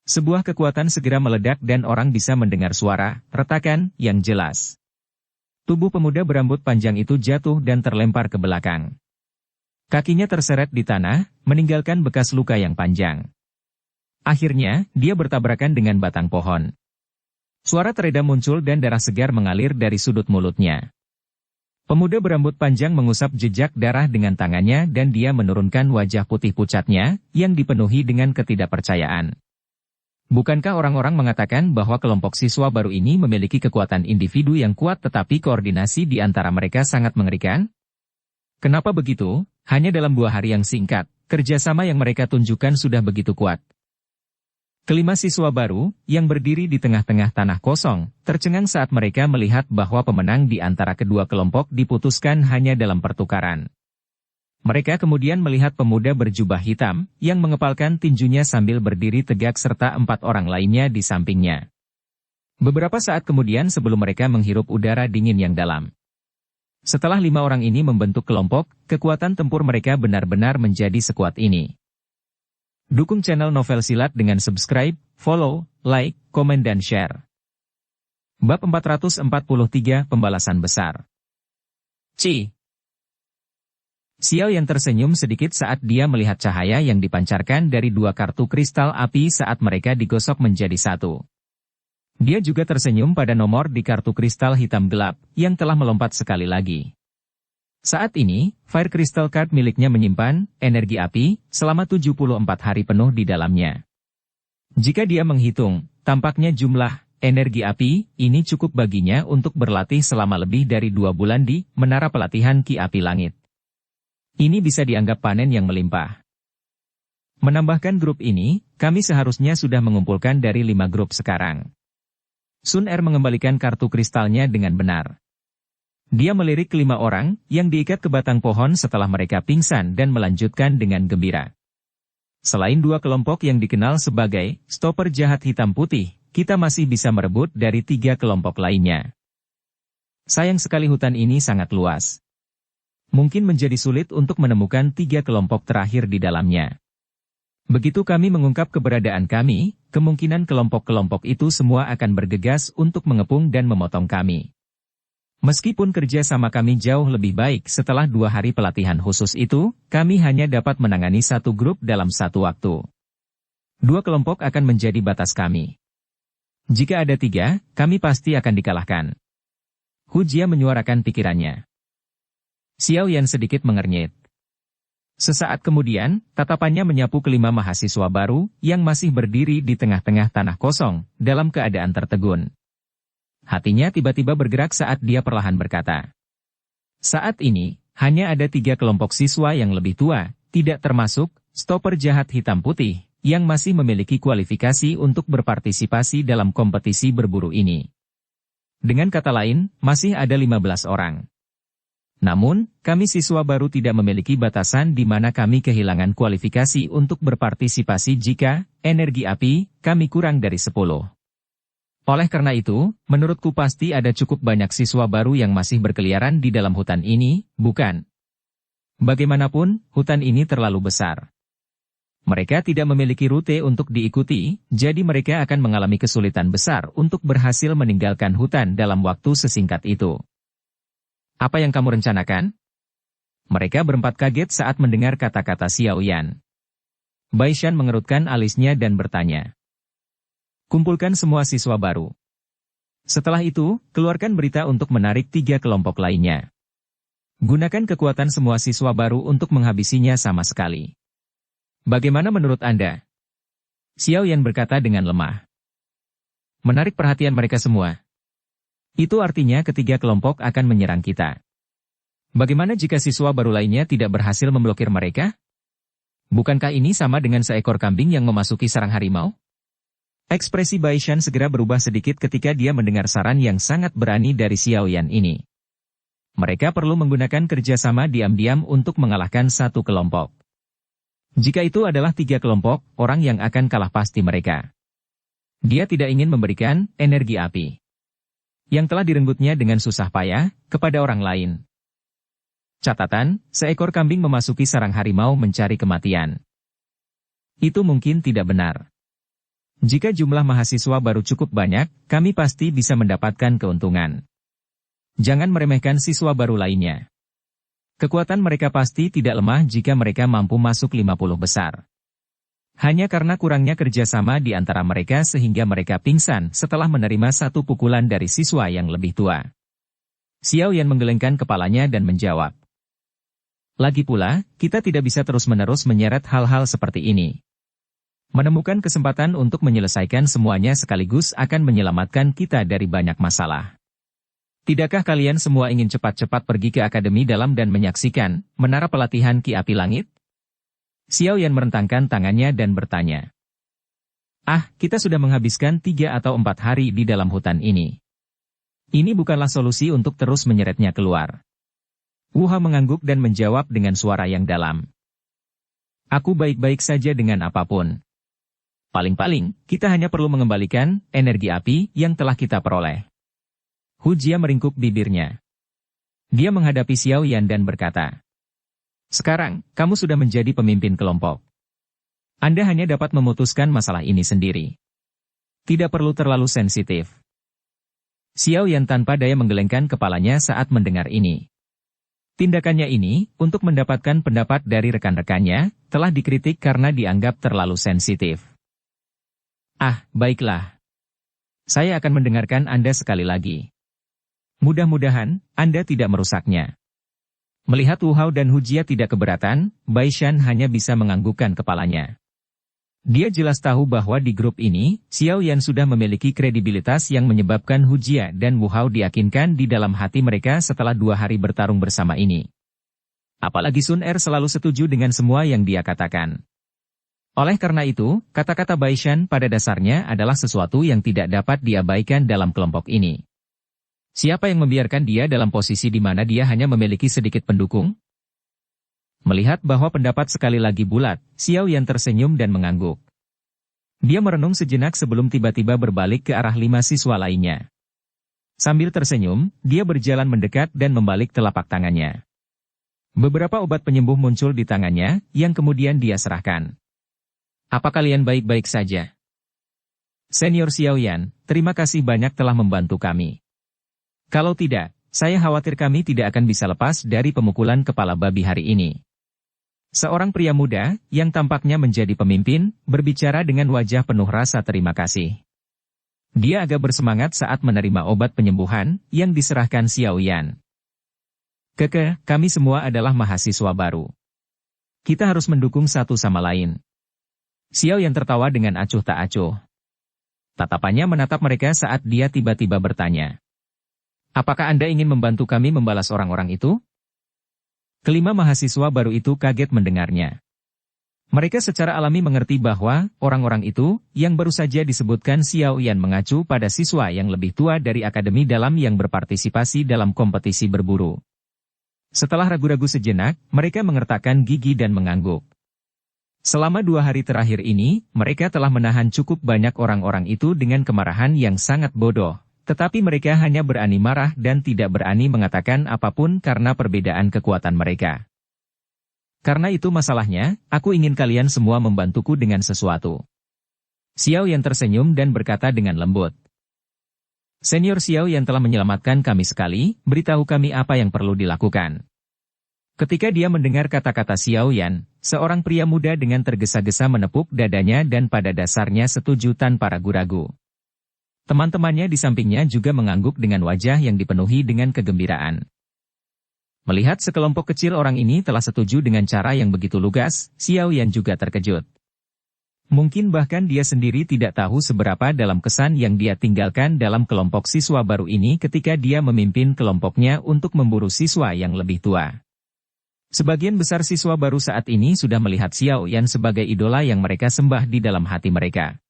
Sebuah kekuatan segera meledak dan orang bisa mendengar suara retakan yang jelas. Tubuh pemuda berambut panjang itu jatuh dan terlempar ke belakang. Kakinya terseret di tanah, meninggalkan bekas luka yang panjang. Akhirnya, dia bertabrakan dengan batang pohon. Suara teredam muncul dan darah segar mengalir dari sudut mulutnya. Pemuda berambut panjang mengusap jejak darah dengan tangannya dan dia menurunkan wajah putih pucatnya, yang dipenuhi dengan ketidakpercayaan. Bukankah orang-orang mengatakan bahwa kelompok siswa baru ini memiliki kekuatan individu yang kuat tetapi koordinasi di antara mereka sangat mengerikan? Kenapa begitu? Hanya dalam 2 hari yang singkat, Kerjasama yang mereka tunjukkan sudah begitu kuat. Kelima siswa baru, yang berdiri di tengah-tengah tanah kosong, tercengang saat mereka melihat bahwa pemenang di antara kedua kelompok diputuskan hanya dalam pertukaran. Mereka kemudian melihat pemuda berjubah hitam, yang mengepalkan tinjunya sambil berdiri tegak serta 4 orang lainnya di sampingnya. Beberapa saat kemudian sebelum mereka menghirup udara dingin yang dalam. Setelah 5 orang ini membentuk kelompok, kekuatan tempur mereka benar-benar menjadi sekuat ini. Dukung channel Novel Silat dengan subscribe, follow, like, komen dan share. Bab 443 Pembalasan Besar. Xiao Yan tersenyum sedikit saat dia melihat cahaya yang dipancarkan dari 2 kartu kristal api saat mereka digosok menjadi satu. Dia juga tersenyum pada nomor di kartu kristal hitam gelap, yang telah melompat sekali lagi. Saat ini, Fire Crystal Card miliknya menyimpan energi api selama 74 hari penuh di dalamnya. Jika dia menghitung, tampaknya jumlah energi api ini cukup baginya untuk berlatih selama lebih dari 2 bulan di Menara Pelatihan Ki Api Langit. Ini bisa dianggap panen yang melimpah. Menambahkan grup ini, kami seharusnya sudah mengumpulkan dari 5 grup sekarang. Sun Er mengembalikan kartu kristalnya dengan benar. Dia melirik ke-5 orang, yang diikat ke batang pohon setelah mereka pingsan dan melanjutkan dengan gembira. Selain 2 kelompok yang dikenal sebagai stopper jahat hitam putih, kita masih bisa merebut dari 3 kelompok lainnya. Sayang sekali hutan ini sangat luas. Mungkin menjadi sulit untuk menemukan 3 kelompok terakhir di dalamnya. Begitu kami mengungkap keberadaan kami, kemungkinan kelompok-kelompok itu semua akan bergegas untuk mengepung dan memotong kami. Meskipun kerja sama kami jauh lebih baik setelah 2 hari pelatihan khusus itu, kami hanya dapat menangani 1 grup dalam 1 waktu. 2 kelompok akan menjadi batas kami. Jika ada 3, kami pasti akan dikalahkan. Hu Jia menyuarakan pikirannya. Xiao Yan sedikit mengernyit. Sesaat kemudian, tatapannya menyapu ke-5 mahasiswa baru, yang masih berdiri di tengah-tengah tanah kosong, dalam keadaan tertegun. Hatinya tiba-tiba bergerak saat dia perlahan berkata. Saat ini, hanya ada 3 kelompok siswa yang lebih tua, tidak termasuk stopper jahat hitam putih, yang masih memiliki kualifikasi untuk berpartisipasi dalam kompetisi berburu ini. Dengan kata lain, masih ada 15 orang. Namun, kami siswa baru tidak memiliki batasan di mana kami kehilangan kualifikasi untuk berpartisipasi jika energi api kami kurang dari 10. Oleh karena itu, menurutku pasti ada cukup banyak siswa baru yang masih berkeliaran di dalam hutan ini, bukan? Bagaimanapun, hutan ini terlalu besar. Mereka tidak memiliki rute untuk diikuti, jadi mereka akan mengalami kesulitan besar untuk berhasil meninggalkan hutan dalam waktu sesingkat itu. Apa yang kamu rencanakan? Mereka berempat kaget saat mendengar kata-kata Xiao Yan. Bai Shan mengerutkan alisnya dan bertanya. Kumpulkan semua siswa baru. Setelah itu, keluarkan berita untuk menarik 3 kelompok lainnya. Gunakan kekuatan semua siswa baru untuk menghabisinya sama sekali. Bagaimana menurut Anda? Xiao Yan berkata dengan lemah. Menarik perhatian mereka semua. Itu artinya ketiga kelompok akan menyerang kita. Bagaimana jika siswa baru lainnya tidak berhasil memblokir mereka? Bukankah ini sama dengan seekor kambing yang memasuki sarang harimau? Ekspresi Bai Shan segera berubah sedikit ketika dia mendengar saran yang sangat berani dari Xiao Yan ini. Mereka perlu menggunakan kerjasama diam-diam untuk mengalahkan 1 kelompok. Jika itu adalah 3 kelompok, orang yang akan kalah pasti mereka. Dia tidak ingin memberikan energi api yang telah direnggutnya dengan susah payah kepada orang lain. Catatan, seekor kambing memasuki sarang harimau mencari kematian. Itu mungkin tidak benar. Jika jumlah mahasiswa baru cukup banyak, kami pasti bisa mendapatkan keuntungan. Jangan meremehkan siswa baru lainnya. Kekuatan mereka pasti tidak lemah jika mereka mampu masuk 50 besar. Hanya karena kurangnya kerjasama di antara mereka sehingga mereka pingsan setelah menerima 1 pukulan dari siswa yang lebih tua. Xiao Yan menggelengkan kepalanya dan menjawab. Lagi pula, kita tidak bisa terus-menerus menyeret hal-hal seperti ini. Menemukan kesempatan untuk menyelesaikan semuanya sekaligus akan menyelamatkan kita dari banyak masalah. Tidakkah kalian semua ingin cepat-cepat pergi ke Akademi Dalam dan menyaksikan Menara Pelatihan Ki Api Langit? Xiao Yan merentangkan tangannya dan bertanya. Ah, kita sudah menghabiskan 3 atau 4 hari di dalam hutan ini. Ini bukanlah solusi untuk terus menyeretnya keluar. Wu Hao mengangguk dan menjawab dengan suara yang dalam. Aku baik-baik saja dengan apapun. Paling-paling, kita hanya perlu mengembalikan energi api yang telah kita peroleh. Hu Jia meringkuk bibirnya. Dia menghadapi Xiao Yan dan berkata, sekarang, kamu sudah menjadi pemimpin kelompok. Anda hanya dapat memutuskan masalah ini sendiri. Tidak perlu terlalu sensitif. Xiao Yan tanpa daya menggelengkan kepalanya saat mendengar ini. Tindakannya ini, untuk mendapatkan pendapat dari rekan-rekannya, telah dikritik karena dianggap terlalu sensitif. Ah, baiklah. Saya akan mendengarkan Anda sekali lagi. Mudah-mudahan, Anda tidak merusaknya. Melihat Wu Hao dan Hu Jia tidak keberatan, Bai Shan hanya bisa menganggukkan kepalanya. Dia jelas tahu bahwa di grup ini, Xiao Yan sudah memiliki kredibilitas yang menyebabkan Hu Jia dan Wu Hao diyakinkan di dalam hati mereka setelah 2 hari bertarung bersama ini. Apalagi Sun Er selalu setuju dengan semua yang dia katakan. Oleh karena itu, kata-kata Bai Shan pada dasarnya adalah sesuatu yang tidak dapat diabaikan dalam kelompok ini. Siapa yang membiarkan dia dalam posisi di mana dia hanya memiliki sedikit pendukung? Melihat bahwa pendapat sekali lagi bulat, Xiao Yan tersenyum dan mengangguk. Dia merenung sejenak sebelum tiba-tiba berbalik ke arah 5 siswa lainnya. Sambil tersenyum, dia berjalan mendekat dan membalik telapak tangannya. Beberapa obat penyembuh muncul di tangannya, yang kemudian dia serahkan. Apa kalian baik-baik saja? Senior Xiao Yan, terima kasih banyak telah membantu kami. Kalau tidak, saya khawatir kami tidak akan bisa lepas dari pemukulan kepala babi hari ini. Seorang pria muda, yang tampaknya menjadi pemimpin, berbicara dengan wajah penuh rasa terima kasih. Dia agak bersemangat saat menerima obat penyembuhan, yang diserahkan Xiao Yan. Kami semua adalah mahasiswa baru. Kita harus mendukung satu sama lain. Xiao Yan tertawa dengan acuh tak acuh. Tatapannya menatap mereka saat dia tiba-tiba bertanya. Apakah Anda ingin membantu kami membalas orang-orang itu? Kelima mahasiswa baru itu kaget mendengarnya. Mereka secara alami mengerti bahwa orang-orang itu, yang baru saja disebutkan Xiao Yan mengacu pada siswa yang lebih tua dari akademi dalam yang berpartisipasi dalam kompetisi berburu. Setelah ragu-ragu sejenak, mereka mengertakkan gigi dan mengangguk. Selama 2 hari terakhir ini, mereka telah menahan cukup banyak orang-orang itu dengan kemarahan yang sangat bodoh. Tetapi mereka hanya berani marah dan tidak berani mengatakan apapun karena perbedaan kekuatan mereka. Karena itu masalahnya, aku ingin kalian semua membantuku dengan sesuatu. Xiao Yan tersenyum dan berkata dengan lembut. Senior Xiao Yan telah menyelamatkan kami sekali, beritahu kami apa yang perlu dilakukan. Ketika dia mendengar kata-kata Xiao Yan, seorang pria muda dengan tergesa-gesa menepuk dadanya dan pada dasarnya setuju tanpa ragu-ragu. Teman-temannya di sampingnya juga mengangguk dengan wajah yang dipenuhi dengan kegembiraan. Melihat sekelompok kecil orang ini telah setuju dengan cara yang begitu lugas, Xiao Yan juga terkejut. Mungkin bahkan dia sendiri tidak tahu seberapa dalam kesan yang dia tinggalkan dalam kelompok siswa baru ini ketika dia memimpin kelompoknya untuk memburu siswa yang lebih tua. Sebagian besar siswa baru saat ini sudah melihat Xiao Yan sebagai idola yang mereka sembah di dalam hati mereka.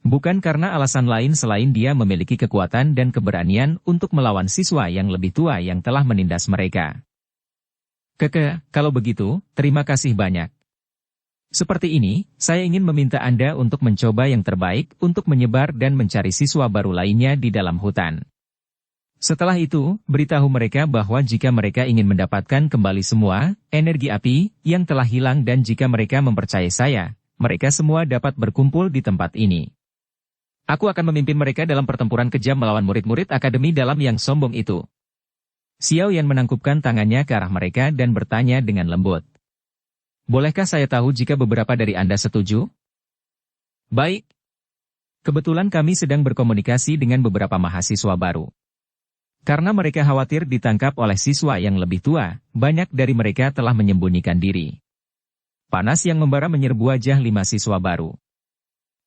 Bukan karena alasan lain selain dia memiliki kekuatan dan keberanian untuk melawan siswa yang lebih tua yang telah menindas mereka. Kalau begitu, terima kasih banyak. Seperti ini, saya ingin meminta Anda untuk mencoba yang terbaik untuk menyebar dan mencari siswa baru lainnya di dalam hutan. Setelah itu, beritahu mereka bahwa jika mereka ingin mendapatkan kembali semua energi api yang telah hilang dan jika mereka mempercayai saya, mereka semua dapat berkumpul di tempat ini. Aku akan memimpin mereka dalam pertempuran kejam melawan murid-murid akademi dalam yang sombong itu. Xiao Yan menangkupkan tangannya ke arah mereka dan bertanya dengan lembut. Bolehkah saya tahu jika beberapa dari Anda setuju? Baik. Kebetulan kami sedang berkomunikasi dengan beberapa mahasiswa baru. Karena mereka khawatir ditangkap oleh siswa yang lebih tua, banyak dari mereka telah menyembunyikan diri. Panas yang membara menyerbu wajah 5 siswa baru.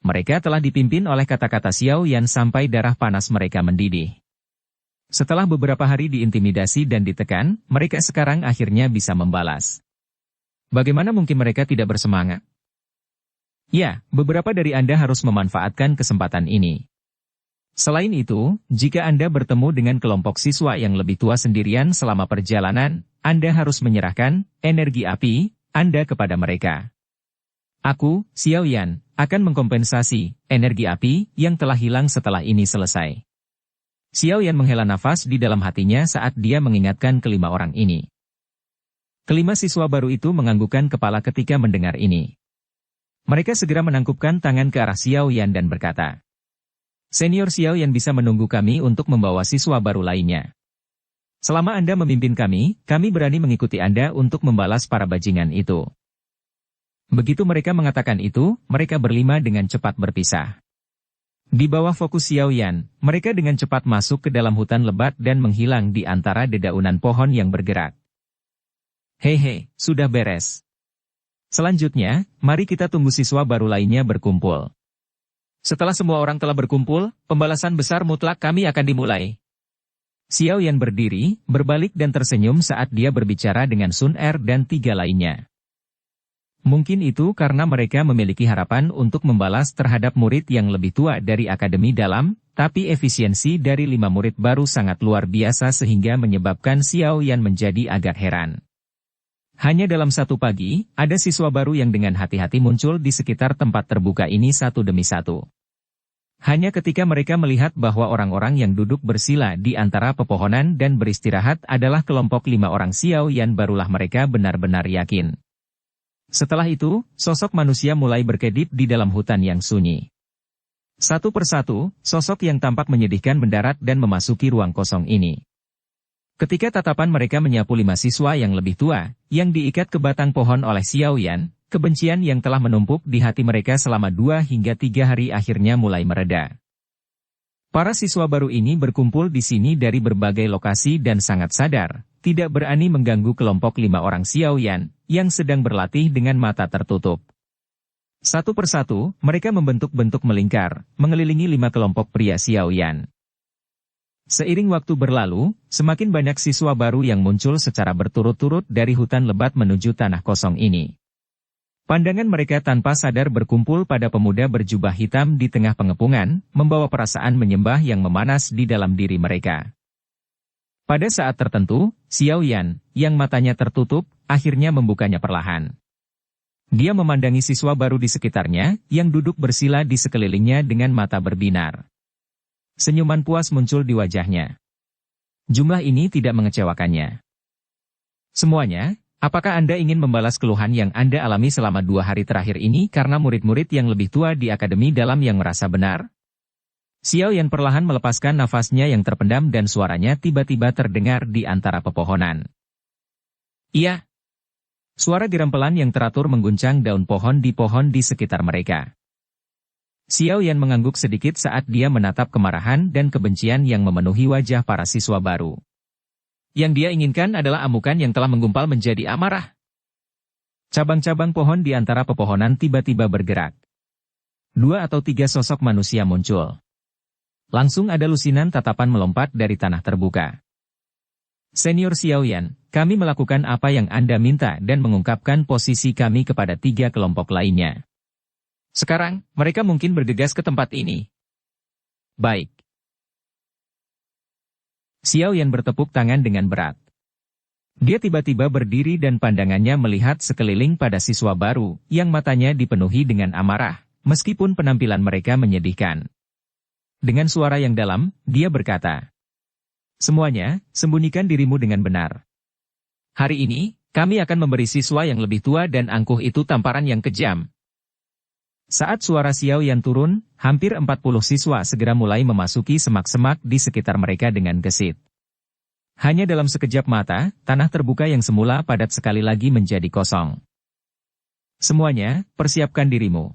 Mereka telah dipimpin oleh kata-kata Xiao Yan sampai darah panas mereka mendidih. Setelah beberapa hari diintimidasi dan ditekan, mereka sekarang akhirnya bisa membalas. Bagaimana mungkin mereka tidak bersemangat? Ya, beberapa dari Anda harus memanfaatkan kesempatan ini. Selain itu, jika Anda bertemu dengan kelompok siswa yang lebih tua sendirian selama perjalanan, Anda harus menyerahkan energi api Anda kepada mereka. Aku, Xiao Yan, akan mengkompensasi energi api yang telah hilang setelah ini selesai. Xiao Yan menghela nafas di dalam hatinya saat dia mengingatkan kelima orang ini. Kelima siswa baru itu menganggukkan kepala ketika mendengar ini. Mereka segera menangkupkan tangan ke arah Xiao Yan dan berkata, Senior Xiao Yan bisa menunggu kami untuk membawa siswa baru lainnya. Selama Anda memimpin kami berani mengikuti Anda untuk membalas para bajingan itu. Begitu mereka mengatakan itu, mereka berlima dengan cepat berpisah. Di bawah fokus Xiao Yan, mereka dengan cepat masuk ke dalam hutan lebat dan menghilang di antara dedaunan pohon yang bergerak. Hehe, sudah beres. Selanjutnya, mari kita tunggu siswa baru lainnya berkumpul. Setelah semua orang telah berkumpul, pembalasan besar mutlak kami akan dimulai. Xiao Yan berdiri, berbalik dan tersenyum saat dia berbicara dengan Sun Er dan tiga lainnya. Mungkin itu karena mereka memiliki harapan untuk membalas terhadap murid yang lebih tua dari Akademi Dalam, tapi efisiensi dari 5 murid baru sangat luar biasa sehingga menyebabkan Xiao Yan menjadi agak heran. Hanya dalam satu pagi, ada siswa baru yang dengan hati-hati muncul di sekitar tempat terbuka ini satu demi satu. Hanya ketika mereka melihat bahwa orang-orang yang duduk bersila di antara pepohonan dan beristirahat adalah kelompok 5 orang Xiao Yan barulah mereka benar-benar yakin. Setelah itu, sosok manusia mulai berkedip di dalam hutan yang sunyi. Satu persatu, sosok yang tampak menyedihkan mendarat dan memasuki ruang kosong ini. Ketika tatapan mereka menyapu 5 siswa yang lebih tua, yang diikat ke batang pohon oleh Xiao Yan, kebencian yang telah menumpuk di hati mereka selama 2 hingga 3 hari akhirnya mulai mereda. Para siswa baru ini berkumpul di sini dari berbagai lokasi dan sangat sadar, tidak berani mengganggu kelompok 5 orang Xiao Yan, yang sedang berlatih dengan mata tertutup. Satu persatu, mereka membentuk-bentuk melingkar, mengelilingi 5 kelompok pria Xiao Yan. Seiring waktu berlalu, semakin banyak siswa baru yang muncul secara berturut-turut dari hutan lebat menuju tanah kosong ini. Pandangan mereka tanpa sadar berkumpul pada pemuda berjubah hitam di tengah pengepungan, membawa perasaan menyembah yang memanas di dalam diri mereka. Pada saat tertentu, Xiao Yan, yang matanya tertutup, akhirnya membukanya perlahan. Dia memandangi siswa baru di sekitarnya, yang duduk bersila di sekelilingnya dengan mata berbinar. Senyuman puas muncul di wajahnya. Jumlah ini tidak mengecewakannya. Semuanya, apakah Anda ingin membalas keluhan yang Anda alami selama 2 hari terakhir ini karena murid-murid yang lebih tua di Akademi Dalam yang merasa benar? Xiao Yan perlahan melepaskan nafasnya yang terpendam dan suaranya tiba-tiba terdengar di antara pepohonan. Iya. Suara gerampelan yang teratur mengguncang daun pohon di sekitar mereka. Xiao Yan mengangguk sedikit saat dia menatap kemarahan dan kebencian yang memenuhi wajah para siswa baru. Yang dia inginkan adalah amukan yang telah menggumpal menjadi amarah. Cabang-cabang pohon di antara pepohonan tiba-tiba bergerak. 2 atau 3 sosok manusia muncul. Langsung ada lusinan tatapan melompat dari tanah terbuka. Senior Xiao Yan, kami melakukan apa yang Anda minta dan mengungkapkan posisi kami kepada 3 kelompok lainnya. Sekarang, mereka mungkin bergegas ke tempat ini. Baik. Xiao Yan bertepuk tangan dengan berat. Dia tiba-tiba berdiri dan pandangannya melihat sekeliling pada siswa baru, yang matanya dipenuhi dengan amarah, meskipun penampilan mereka menyedihkan. Dengan suara yang dalam, dia berkata, semuanya, sembunyikan dirimu dengan benar. Hari ini, kami akan memberi siswa yang lebih tua dan angkuh itu tamparan yang kejam. Saat suara Xiao Yan turun, hampir 40 siswa segera mulai memasuki semak-semak di sekitar mereka dengan gesit. Hanya dalam sekejap mata, tanah terbuka yang semula padat sekali lagi menjadi kosong. Semuanya, persiapkan dirimu.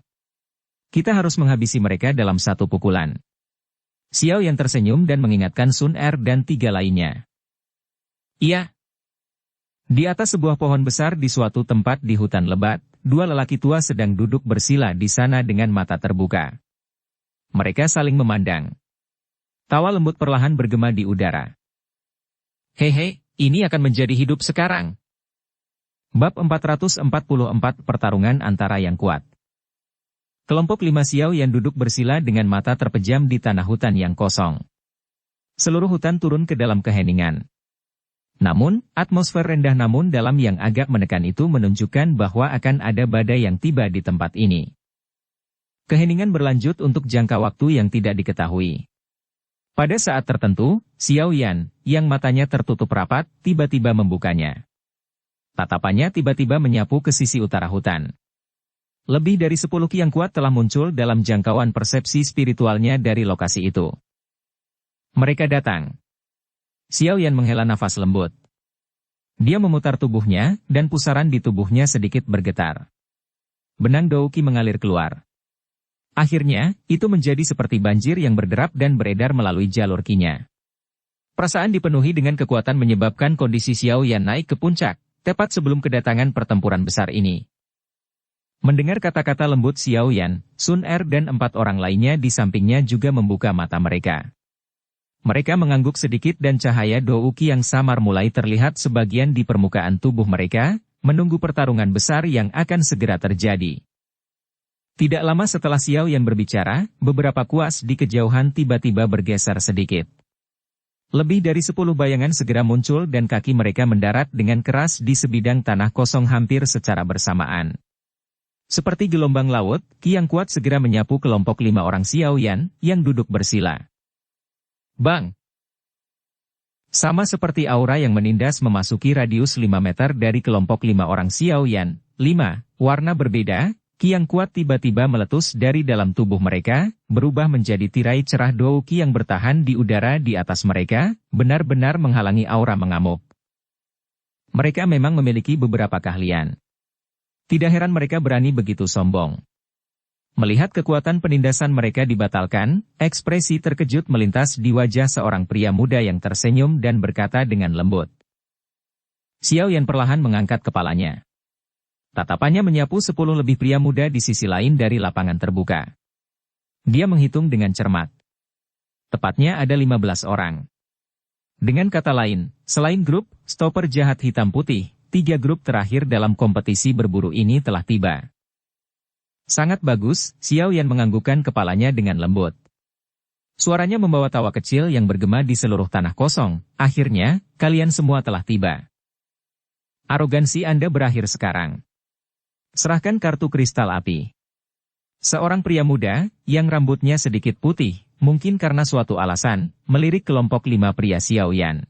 Kita harus menghabisi mereka dalam satu pukulan. Xiao Yan tersenyum dan mengingatkan Sun Er dan 3 lainnya. Iya. Di atas sebuah pohon besar di suatu tempat di hutan lebat, 2 lelaki tua sedang duduk bersila di sana dengan mata terbuka. Mereka saling memandang. Tawa lembut perlahan bergema di udara. Hehe, ini akan menjadi hidup sekarang. Bab 444 Pertarungan antara yang kuat. Kelompok 5 Xiao Yan duduk bersila dengan mata terpejam di tanah hutan yang kosong. Seluruh hutan turun ke dalam keheningan. Namun, atmosfer rendah namun dalam yang agak menekan itu menunjukkan bahwa akan ada badai yang tiba di tempat ini. Keheningan berlanjut untuk jangka waktu yang tidak diketahui. Pada saat tertentu, Xiao Yan, yang matanya tertutup rapat, tiba-tiba membukanya. Tatapannya tiba-tiba menyapu ke sisi utara hutan. Lebih dari 10 ki yang kuat telah muncul dalam jangkauan persepsi spiritualnya dari lokasi itu. Mereka datang. Xiao Yan menghela nafas lembut. Dia memutar tubuhnya, dan pusaran di tubuhnya sedikit bergetar. Benang Dou Qi mengalir keluar. Akhirnya, itu menjadi seperti banjir yang berderap dan beredar melalui jalur Qi-nya. Perasaan dipenuhi dengan kekuatan menyebabkan kondisi Xiao Yan naik ke puncak, tepat sebelum kedatangan pertempuran besar ini. Mendengar kata-kata lembut Xiao Yan, Sun Er dan 4 orang lainnya di sampingnya juga membuka mata mereka. Mereka mengangguk sedikit dan cahaya Dou Qi yang samar mulai terlihat sebagian di permukaan tubuh mereka, menunggu pertarungan besar yang akan segera terjadi. Tidak lama setelah Xiao Yan berbicara, beberapa kuas di kejauhan tiba-tiba bergeser sedikit. Lebih dari 10 bayangan segera muncul dan kaki mereka mendarat dengan keras di sebidang tanah kosong hampir secara bersamaan. Seperti gelombang laut, Qi yang kuat segera menyapu kelompok 5 orang Xiao Yan yang duduk bersila. Bang! Sama seperti aura yang menindas memasuki radius 5 meter dari kelompok 5 orang Xiao Yan, 5 warna berbeda, Qi yang kuat tiba-tiba meletus dari dalam tubuh mereka, berubah menjadi tirai cerah Dou Qi yang bertahan di udara di atas mereka, benar-benar menghalangi aura mengamuk. Mereka memang memiliki beberapa keahlian. Tidak heran mereka berani begitu sombong. Melihat kekuatan penindasan mereka dibatalkan, ekspresi terkejut melintas di wajah seorang pria muda yang tersenyum dan berkata dengan lembut. Xiao Yan perlahan mengangkat kepalanya. Tatapannya menyapu 10 lebih pria muda di sisi lain dari lapangan terbuka. Dia menghitung dengan cermat. Tepatnya ada 15 orang. Dengan kata lain, selain grup stopper jahat hitam putih, 3 grup terakhir dalam kompetisi berburu ini telah tiba. Sangat bagus, Xiao Yan menganggukkan kepalanya dengan lembut. Suaranya membawa tawa kecil yang bergema di seluruh tanah kosong. Akhirnya, kalian semua telah tiba. Arogansi Anda berakhir sekarang. Serahkan kartu kristal api. Seorang pria muda, yang rambutnya sedikit putih, mungkin karena suatu alasan, melirik kelompok 5 pria Xiao Yan.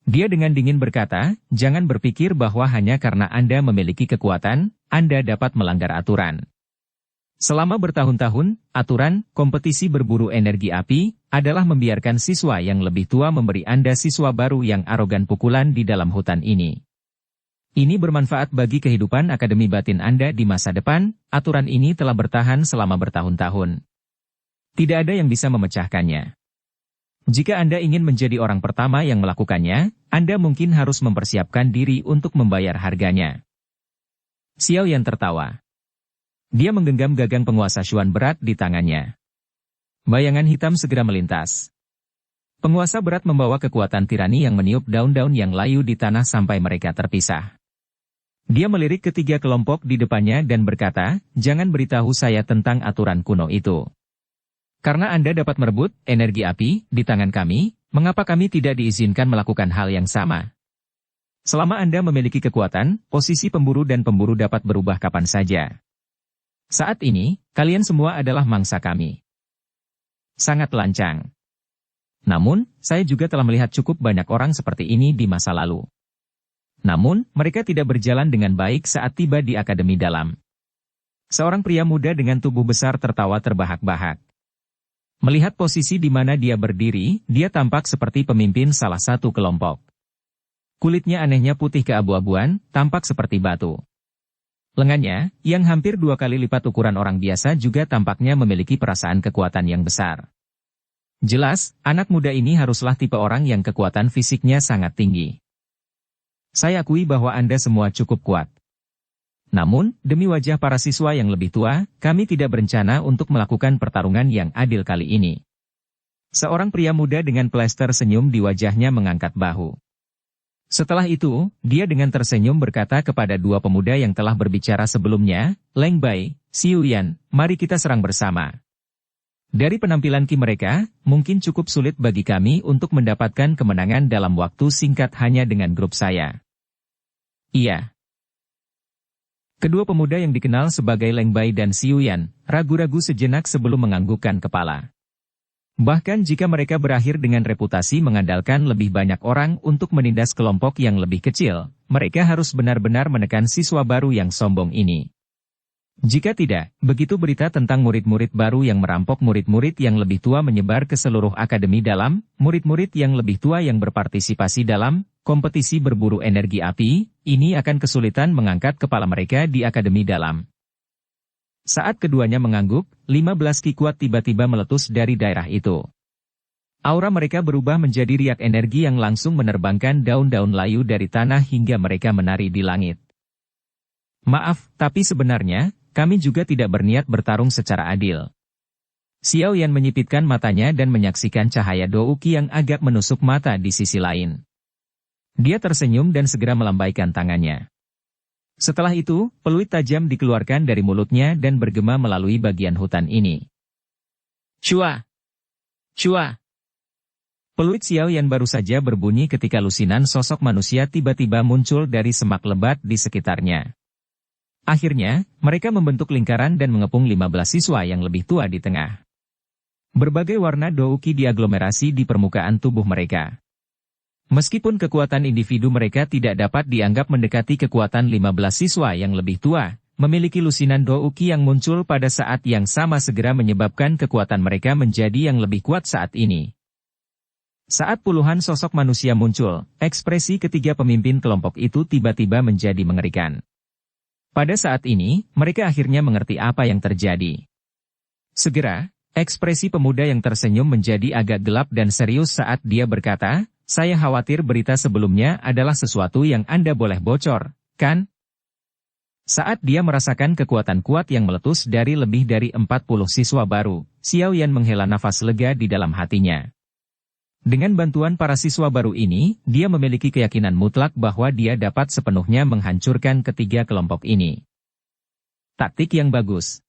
Dia dengan dingin berkata, jangan berpikir bahwa hanya karena Anda memiliki kekuatan, Anda dapat melanggar aturan. Selama bertahun-tahun, aturan kompetisi berburu energi api adalah membiarkan siswa yang lebih tua memberi Anda siswa baru yang arogan pukulan di dalam hutan ini. Ini bermanfaat bagi kehidupan akademi batin Anda di masa depan, aturan ini telah bertahan selama bertahun-tahun. Tidak ada yang bisa memecahkannya. Jika Anda ingin menjadi orang pertama yang melakukannya, Anda mungkin harus mempersiapkan diri untuk membayar harganya. Xiao Yan tertawa. Dia menggenggam gagang penguasa Xuan berat di tangannya. Bayangan hitam segera melintas. Penguasa berat membawa kekuatan tirani yang meniup daun-daun yang layu di tanah sampai mereka terpisah. Dia melirik ketiga kelompok di depannya dan berkata, jangan beritahu saya tentang aturan kuno itu. Karena Anda dapat merebut energi api di tangan kami, mengapa kami tidak diizinkan melakukan hal yang sama? Selama Anda memiliki kekuatan, posisi pemburu dan pemburu dapat berubah kapan saja. Saat ini, kalian semua adalah mangsa kami. Sangat lancang. Namun, saya juga telah melihat cukup banyak orang seperti ini di masa lalu. Namun, mereka tidak berjalan dengan baik saat tiba di akademi dalam. Seorang pria muda dengan tubuh besar tertawa terbahak-bahak. Melihat posisi di mana dia berdiri, dia tampak seperti pemimpin salah satu kelompok. Kulitnya anehnya putih keabu-abuan, tampak seperti batu. Lengannya, yang hampir 2 kali lipat ukuran orang biasa juga tampaknya memiliki perasaan kekuatan yang besar. Jelas, anak muda ini haruslah tipe orang yang kekuatan fisiknya sangat tinggi. Saya akui bahwa Anda semua cukup kuat. Namun, demi wajah para siswa yang lebih tua, kami tidak berencana untuk melakukan pertarungan yang adil kali ini. Seorang pria muda dengan plester senyum di wajahnya mengangkat bahu. Setelah itu, dia dengan tersenyum berkata kepada dua pemuda yang telah berbicara sebelumnya, Leng Bai, Xiu Yan, mari kita serang bersama. Dari penampilan mereka, mungkin cukup sulit bagi kami untuk mendapatkan kemenangan dalam waktu singkat hanya dengan grup saya. Iya. Kedua pemuda yang dikenal sebagai Leng Bai dan Xiu Yan, ragu-ragu sejenak sebelum menganggukkan kepala. Bahkan jika mereka berakhir dengan reputasi mengandalkan lebih banyak orang untuk menindas kelompok yang lebih kecil, mereka harus benar-benar menekan siswa baru yang sombong ini. Jika tidak, begitu berita tentang murid-murid baru yang merampok murid-murid yang lebih tua menyebar ke seluruh akademi dalam, murid-murid yang lebih tua yang berpartisipasi dalam kompetisi berburu energi api, ini akan kesulitan mengangkat kepala mereka di akademi dalam. Saat keduanya mengangguk, 15 ki kuat tiba-tiba meletus dari daerah itu. Aura mereka berubah menjadi riak energi yang langsung menerbangkan daun-daun layu dari tanah hingga mereka menari di langit. Maaf, tapi sebenarnya, kami juga tidak berniat bertarung secara adil. Xiao Yan menyipitkan matanya dan menyaksikan cahaya Douki yang agak menusuk mata di sisi lain. Dia tersenyum dan segera melambaikan tangannya. Setelah itu, peluit tajam dikeluarkan dari mulutnya dan bergema melalui bagian hutan ini. Cua! Cua! Peluit Xiao Yan baru saja berbunyi ketika lusinan sosok manusia tiba-tiba muncul dari semak lebat di sekitarnya. Akhirnya, mereka membentuk lingkaran dan mengepung 15 siswa yang lebih tua di tengah. Berbagai warna Douki diaglomerasi di permukaan tubuh mereka. Meskipun kekuatan individu mereka tidak dapat dianggap mendekati kekuatan 15 siswa yang lebih tua, memiliki lusinan Douki yang muncul pada saat yang sama segera menyebabkan kekuatan mereka menjadi yang lebih kuat saat ini. Saat puluhan sosok manusia muncul, ekspresi ketiga pemimpin kelompok itu tiba-tiba menjadi mengerikan. Pada saat ini, mereka akhirnya mengerti apa yang terjadi. Segera, ekspresi pemuda yang tersenyum menjadi agak gelap dan serius saat dia berkata, saya khawatir berita sebelumnya adalah sesuatu yang Anda boleh bocor, kan? Saat dia merasakan kekuatan kuat yang meletus dari lebih dari 40 siswa baru, Xiao Yan menghela nafas lega di dalam hatinya. Dengan bantuan para siswa baru ini, dia memiliki keyakinan mutlak bahwa dia dapat sepenuhnya menghancurkan ketiga kelompok ini. Taktik yang bagus.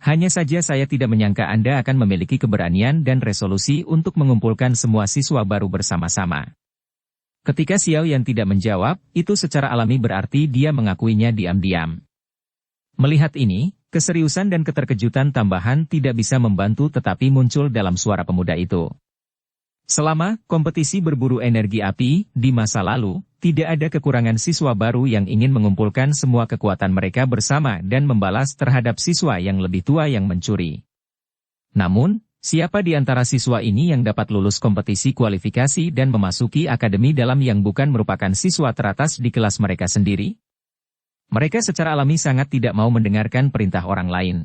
Hanya saja saya tidak menyangka Anda akan memiliki keberanian dan resolusi untuk mengumpulkan semua siswa baru bersama-sama. Ketika Xiao Yan tidak menjawab, itu secara alami berarti dia mengakuinya diam-diam. Melihat ini, keseriusan dan keterkejutan tambahan tidak bisa membantu tetapi muncul dalam suara pemuda itu. Selama kompetisi berburu energi api di masa lalu, tidak ada kekurangan siswa baru yang ingin mengumpulkan semua kekuatan mereka bersama dan membalas terhadap siswa yang lebih tua yang mencuri. Namun, siapa di antara siswa ini yang dapat lulus kompetisi kualifikasi dan memasuki akademi dalam yang bukan merupakan siswa teratas di kelas mereka sendiri? Mereka secara alami sangat tidak mau mendengarkan perintah orang lain.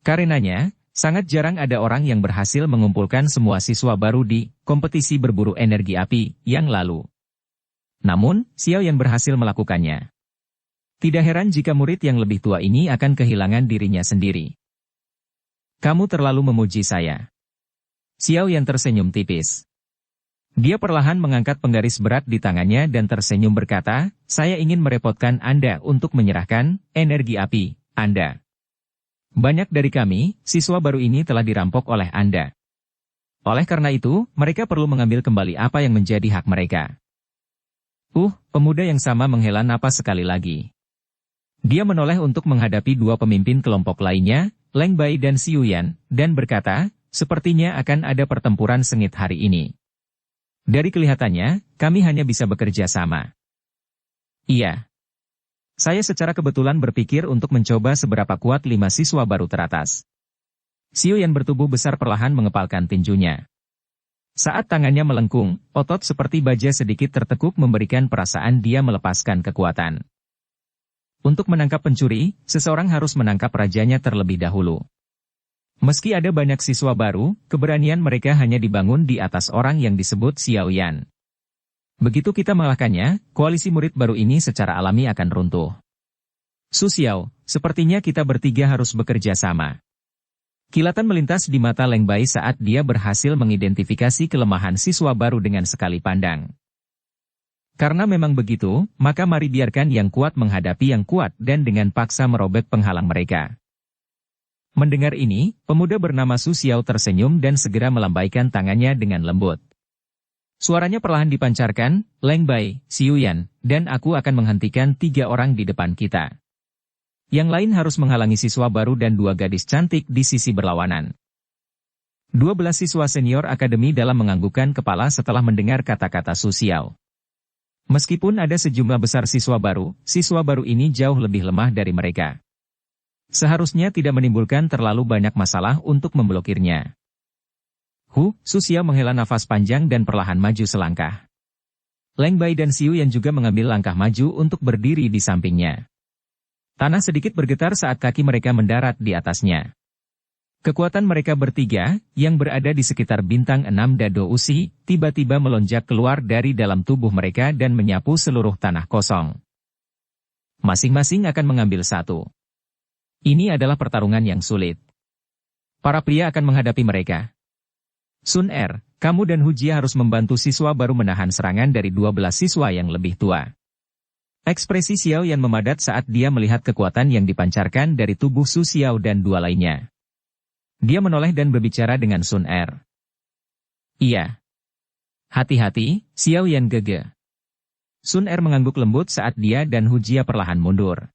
Karenanya, sangat jarang ada orang yang berhasil mengumpulkan semua siswa baru di kompetisi berburu energi api yang lalu. Namun, Xiao Yan berhasil melakukannya. Tidak heran jika murid yang lebih tua ini akan kehilangan dirinya sendiri. Kamu terlalu memuji saya. Xiao Yan tersenyum tipis. Dia perlahan mengangkat penggaris berat di tangannya dan tersenyum berkata, saya ingin merepotkan Anda untuk menyerahkan energi api Anda. Banyak dari kami, siswa baru ini telah dirampok oleh Anda. Oleh karena itu, mereka perlu mengambil kembali apa yang menjadi hak mereka. Pemuda yang sama menghela napas sekali lagi. Dia menoleh untuk menghadapi dua pemimpin kelompok lainnya, Leng Bai dan Xiu Yan, dan berkata, sepertinya akan ada pertempuran sengit hari ini. Dari kelihatannya, kami hanya bisa bekerja sama. Iya. Saya secara kebetulan berpikir untuk mencoba seberapa kuat 5 siswa baru teratas. Xiu Yan bertubuh besar perlahan mengepalkan tinjunya. Saat tangannya melengkung, otot seperti baja sedikit tertekuk memberikan perasaan dia melepaskan kekuatan. Untuk menangkap pencuri, seseorang harus menangkap rajanya terlebih dahulu. Meski ada banyak siswa baru, keberanian mereka hanya dibangun di atas orang yang disebut Xiao Yan. Begitu kita mengalahkannya, koalisi murid baru ini secara alami akan runtuh. Su Xiao, sepertinya kita bertiga harus bekerja sama. Kilatan melintas di mata Leng Bai saat dia berhasil mengidentifikasi kelemahan siswa baru dengan sekali pandang. Karena memang begitu, maka mari biarkan yang kuat menghadapi yang kuat dan dengan paksa merobek penghalang mereka. Mendengar ini, pemuda bernama Su Xiao tersenyum dan segera melambaikan tangannya dengan lembut. Suaranya perlahan dipancarkan, Leng Bai, Xiu Yan, dan aku akan menghentikan 3 orang di depan kita. Yang lain harus menghalangi siswa baru dan 2 gadis cantik di sisi berlawanan. 12 siswa senior akademi dalam menganggukkan kepala setelah mendengar kata-kata Su Xiao. Meskipun ada sejumlah besar siswa baru ini jauh lebih lemah dari mereka. Seharusnya tidak menimbulkan terlalu banyak masalah untuk memblokirnya. Su Xiao menghela nafas panjang dan perlahan maju selangkah. Leng Bai dan Xiu Yan juga mengambil langkah maju untuk berdiri di sampingnya. Tanah sedikit bergetar saat kaki mereka mendarat di atasnya. Kekuatan mereka bertiga, yang berada di sekitar bintang 6 Dado Usi, tiba-tiba melonjak keluar dari dalam tubuh mereka dan menyapu seluruh tanah kosong. Masing-masing akan mengambil 1. Ini adalah pertarungan yang sulit. Para pria akan menghadapi mereka. Sun Er, kamu dan Hu Jia harus membantu siswa baru menahan serangan dari 12 siswa yang lebih tua. Ekspresi Xiao Yan memadat saat dia melihat kekuatan yang dipancarkan dari tubuh Su Xiao dan 2 lainnya. Dia menoleh dan berbicara dengan Sun Er. Iya. Hati-hati, Xiao Yan gege. Sun Er mengangguk lembut saat dia dan Hu Jia perlahan mundur.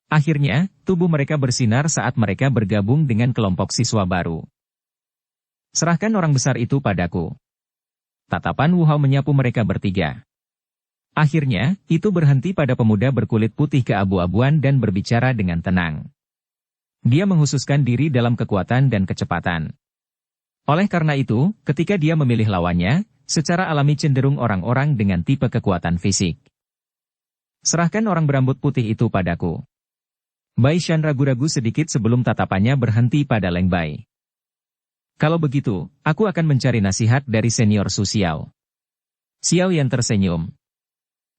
Akhirnya, tubuh mereka bersinar saat mereka bergabung dengan kelompok siswa baru. Serahkan orang besar itu padaku. Tatapan Wu Hao menyapu mereka bertiga. Akhirnya, itu berhenti pada pemuda berkulit putih keabu-abuan dan berbicara dengan tenang. Dia menghususkan diri dalam kekuatan dan kecepatan. Oleh karena itu, ketika dia memilih lawannya, secara alami cenderung orang-orang dengan tipe kekuatan fisik. Serahkan orang berambut putih itu padaku. Bai Shan ragu-ragu sedikit sebelum tatapannya berhenti pada Leng Bai. Kalau begitu, aku akan mencari nasihat dari senior Su Xiao. Xiao Yan tersenyum.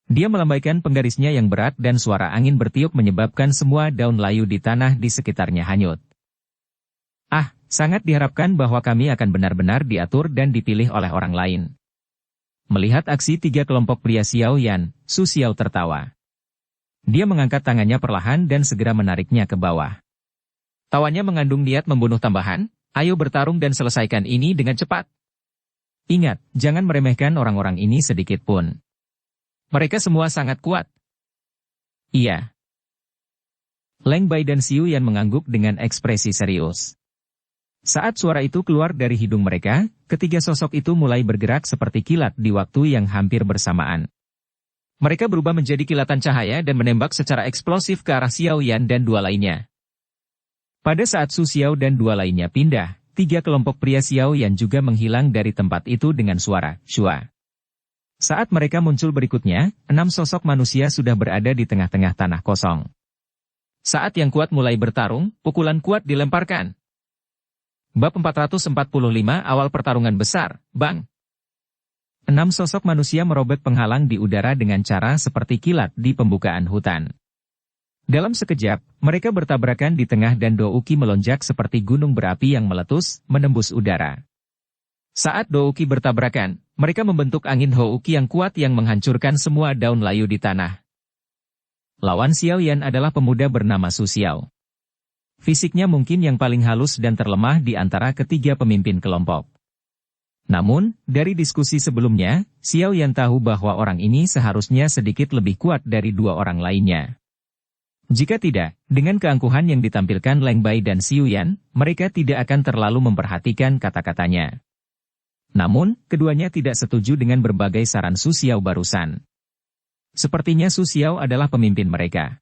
Dia melambaikan penggarisnya yang berat dan suara angin bertiup menyebabkan semua daun layu di tanah di sekitarnya hanyut. Sangat diharapkan bahwa kami akan benar-benar diatur dan dipilih oleh orang lain. Melihat aksi 3 kelompok pria Xiao Yan, Su Xiao tertawa. Dia mengangkat tangannya perlahan dan segera menariknya ke bawah. Tawanya mengandung niat membunuh tambahan, ayo bertarung dan selesaikan ini dengan cepat. Ingat, jangan meremehkan orang-orang ini sedikit pun. Mereka semua sangat kuat. Iya. Leng Bai dan Xiu Yan mengangguk dengan ekspresi serius. Saat suara itu keluar dari hidung mereka, ketiga sosok itu mulai bergerak seperti kilat di waktu yang hampir bersamaan. Mereka berubah menjadi kilatan cahaya dan menembak secara eksplosif ke arah Xiao Yan dan 2 lainnya. Pada saat Su Xiao dan 2 lainnya pindah, 3 kelompok pria Xiao Yan juga menghilang dari tempat itu dengan suara shua. Saat mereka muncul berikutnya, 6 sosok manusia sudah berada di tengah-tengah tanah kosong. Saat yang kuat mulai bertarung, pukulan kuat dilemparkan. Bab 445 awal pertarungan besar, bang. 6 sosok manusia merobek penghalang di udara dengan cara seperti kilat di pembukaan hutan. Dalam sekejap, mereka bertabrakan di tengah dan Douki melonjak seperti gunung berapi yang meletus, menembus udara. Saat Douki bertabrakan, mereka membentuk angin Houki yang kuat yang menghancurkan semua daun layu di tanah. Lawan Xiao Yan adalah pemuda bernama Su Xiao. Fisiknya mungkin yang paling halus dan terlemah di antara ketiga pemimpin kelompok. Namun, dari diskusi sebelumnya, Xiao Yan tahu bahwa orang ini seharusnya sedikit lebih kuat dari 2 orang lainnya. Jika tidak, dengan keangkuhan yang ditampilkan Leng Bai dan Xiu Yan, mereka tidak akan terlalu memperhatikan kata-katanya. Namun, keduanya tidak setuju dengan berbagai saran Su Xiao barusan. Sepertinya Su Xiao adalah pemimpin mereka.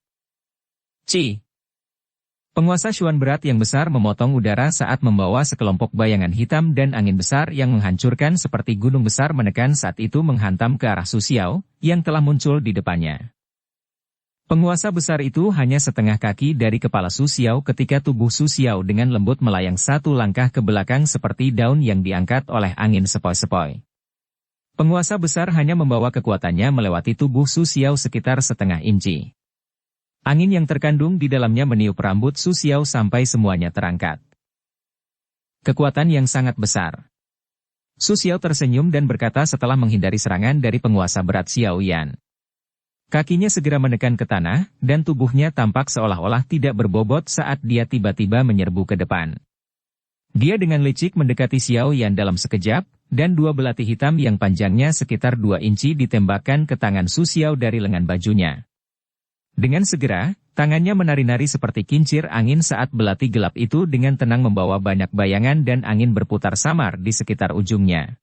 Penguasa Xuan berat yang besar memotong udara saat membawa sekelompok bayangan hitam dan angin besar yang menghancurkan seperti gunung besar menekan saat itu menghantam ke arah Su Xiao, yang telah muncul di depannya. Penguasa besar itu hanya setengah kaki dari kepala Su Xiao ketika tubuh Su Xiao dengan lembut melayang 1 langkah ke belakang seperti daun yang diangkat oleh angin sepoi-sepoi. Penguasa besar hanya membawa kekuatannya melewati tubuh Su Xiao sekitar setengah inci. Angin yang terkandung di dalamnya meniup rambut Su Xiao sampai semuanya terangkat. Kekuatan yang sangat besar. Su Xiao tersenyum dan berkata setelah menghindari serangan dari penguasa berat Xiao Yan. Kakinya segera menekan ke tanah, dan tubuhnya tampak seolah-olah tidak berbobot saat dia tiba-tiba menyerbu ke depan. Dia dengan licik mendekati Xiao Yan dalam sekejap, dan dua belati hitam yang panjangnya sekitar 2 inci ditembakkan ke tangan Su Xiao dari lengan bajunya. Dengan segera, tangannya menari-nari seperti kincir angin saat belati gelap itu dengan tenang membawa banyak bayangan dan angin berputar samar di sekitar ujungnya.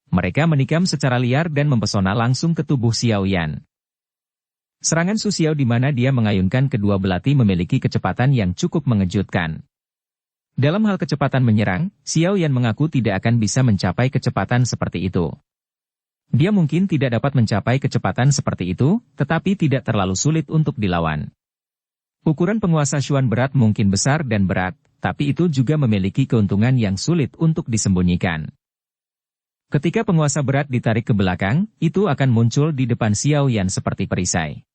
Mereka menikam secara liar dan mempesona langsung ke tubuh Xiao Yan. Serangan Su Xiao di mana dia mengayunkan kedua belati memiliki kecepatan yang cukup mengejutkan. Dalam hal kecepatan menyerang, Xiao Yan mengaku tidak akan bisa mencapai kecepatan seperti itu. Dia mungkin tidak dapat mencapai kecepatan seperti itu, tetapi tidak terlalu sulit untuk dilawan. Ukuran penguasa Xuan berat mungkin besar dan berat, tapi itu juga memiliki keuntungan yang sulit untuk disembunyikan. Ketika penguasa berat ditarik ke belakang, itu akan muncul di depan Xiao Yan seperti perisai.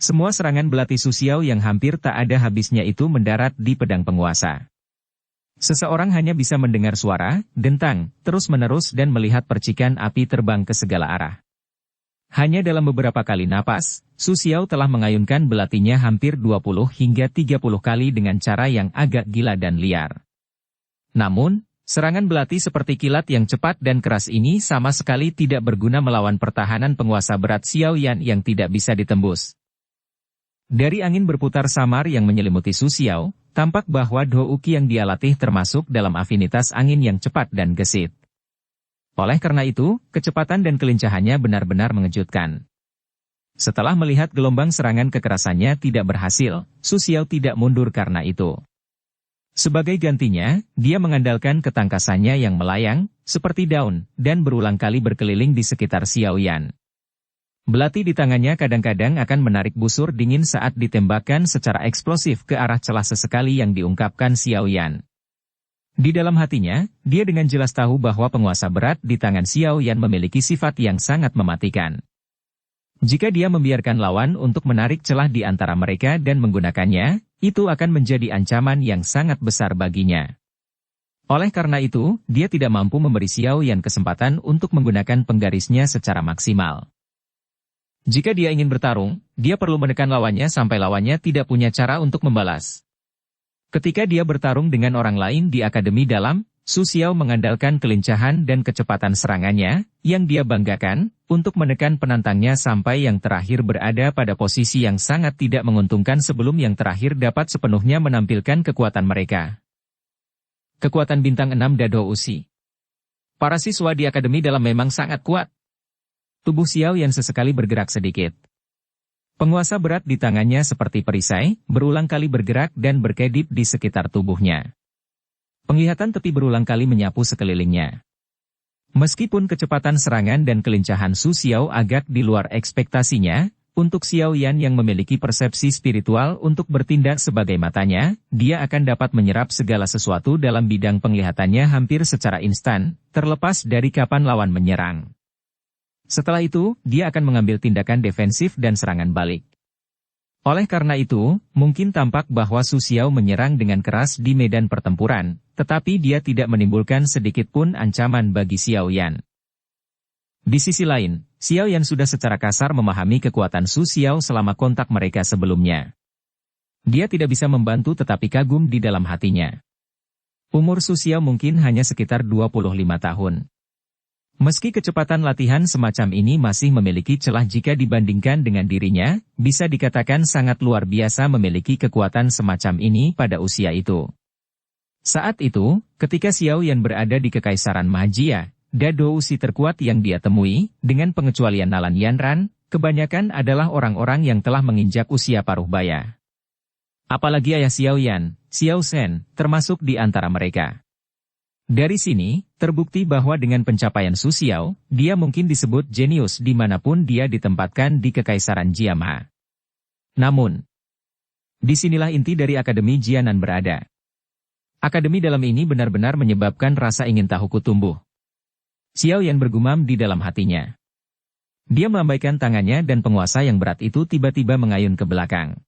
Semua serangan belati Su Xiao yang hampir tak ada habisnya itu mendarat di pedang penguasa. Seseorang hanya bisa mendengar suara, dentang, terus-menerus dan melihat percikan api terbang ke segala arah. Hanya dalam beberapa kali napas, Su Xiao telah mengayunkan belatinya hampir 20 hingga 30 kali dengan cara yang agak gila dan liar. Namun, serangan belati seperti kilat yang cepat dan keras ini sama sekali tidak berguna melawan pertahanan penguasa berat Xiao Yan yang tidak bisa ditembus. Dari angin berputar samar yang menyelimuti Su Xiao, tampak bahwa Douki yang dia latih termasuk dalam afinitas angin yang cepat dan gesit. Oleh karena itu, kecepatan dan kelincahannya benar-benar mengejutkan. Setelah melihat gelombang serangan kekerasannya tidak berhasil, Su Xiao tidak mundur karena itu. Sebagai gantinya, dia mengandalkan ketangkasannya yang melayang, seperti daun, dan berulang kali berkeliling di sekitar Xiao Yan. Belati di tangannya kadang-kadang akan menarik busur dingin saat ditembakkan secara eksplosif ke arah celah sesekali yang diungkapkan Xiao Yan. Di dalam hatinya, dia dengan jelas tahu bahwa penguasa berat di tangan Xiao Yan memiliki sifat yang sangat mematikan. Jika dia membiarkan lawan untuk menarik celah di antara mereka dan menggunakannya, itu akan menjadi ancaman yang sangat besar baginya. Oleh karena itu, dia tidak mampu memberi Xiao Yan kesempatan untuk menggunakan penggarisnya secara maksimal. Jika dia ingin bertarung, dia perlu menekan lawannya sampai lawannya tidak punya cara untuk membalas. Ketika dia bertarung dengan orang lain di Akademi Dalam, Su Xiao mengandalkan kelincahan dan kecepatan serangannya, yang dia banggakan, untuk menekan penantangnya sampai yang terakhir berada pada posisi yang sangat tidak menguntungkan sebelum yang terakhir dapat sepenuhnya menampilkan kekuatan mereka. Kekuatan bintang 6 Dado Usi. Para siswa di Akademi Dalam memang sangat kuat. Tubuh Xiao Yan sesekali bergerak sedikit. Penguasa berat di tangannya seperti perisai, berulang kali bergerak dan berkedip di sekitar tubuhnya. Penglihatan tepi berulang kali menyapu sekelilingnya. Meskipun kecepatan serangan dan kelincahan Su Xiao agak di luar ekspektasinya, untuk Xiao Yan yang memiliki persepsi spiritual untuk bertindak sebagai matanya, dia akan dapat menyerap segala sesuatu dalam bidang penglihatannya hampir secara instan, terlepas dari kapan lawan menyerang. Setelah itu, dia akan mengambil tindakan defensif dan serangan balik. Oleh karena itu, mungkin tampak bahwa Su Xiao menyerang dengan keras di medan pertempuran, tetapi dia tidak menimbulkan sedikit pun ancaman bagi Xiao Yan. Di sisi lain, Xiao Yan sudah secara kasar memahami kekuatan Su Xiao selama kontak mereka sebelumnya. Dia tidak bisa membantu tetapi kagum di dalam hatinya. Umur Su Xiao mungkin hanya sekitar 25 tahun. Meski kecepatan latihan semacam ini masih memiliki celah jika dibandingkan dengan dirinya, bisa dikatakan sangat luar biasa memiliki kekuatan semacam ini pada usia itu. Saat itu, ketika Xiao Yan berada di Kekaisaran Mahjia, Dado Usi terkuat yang dia temui, dengan pengecualian Nalan Yanran, kebanyakan adalah orang-orang yang telah menginjak usia paruh baya. Apalagi ayah Xiao Yan, Xiao Shen, termasuk di antara mereka. Dari sini, terbukti bahwa dengan pencapaian Su Xiao, dia mungkin disebut jenius dimanapun dia ditempatkan di Kekaisaran Jiama. Namun, disinilah inti dari Akademi Jianan berada. Akademi dalam ini benar-benar menyebabkan rasa ingin tahuku tumbuh. Xiao Yan bergumam di dalam hatinya. Dia melambaikan tangannya dan penguasa yang berat itu tiba-tiba mengayun ke belakang.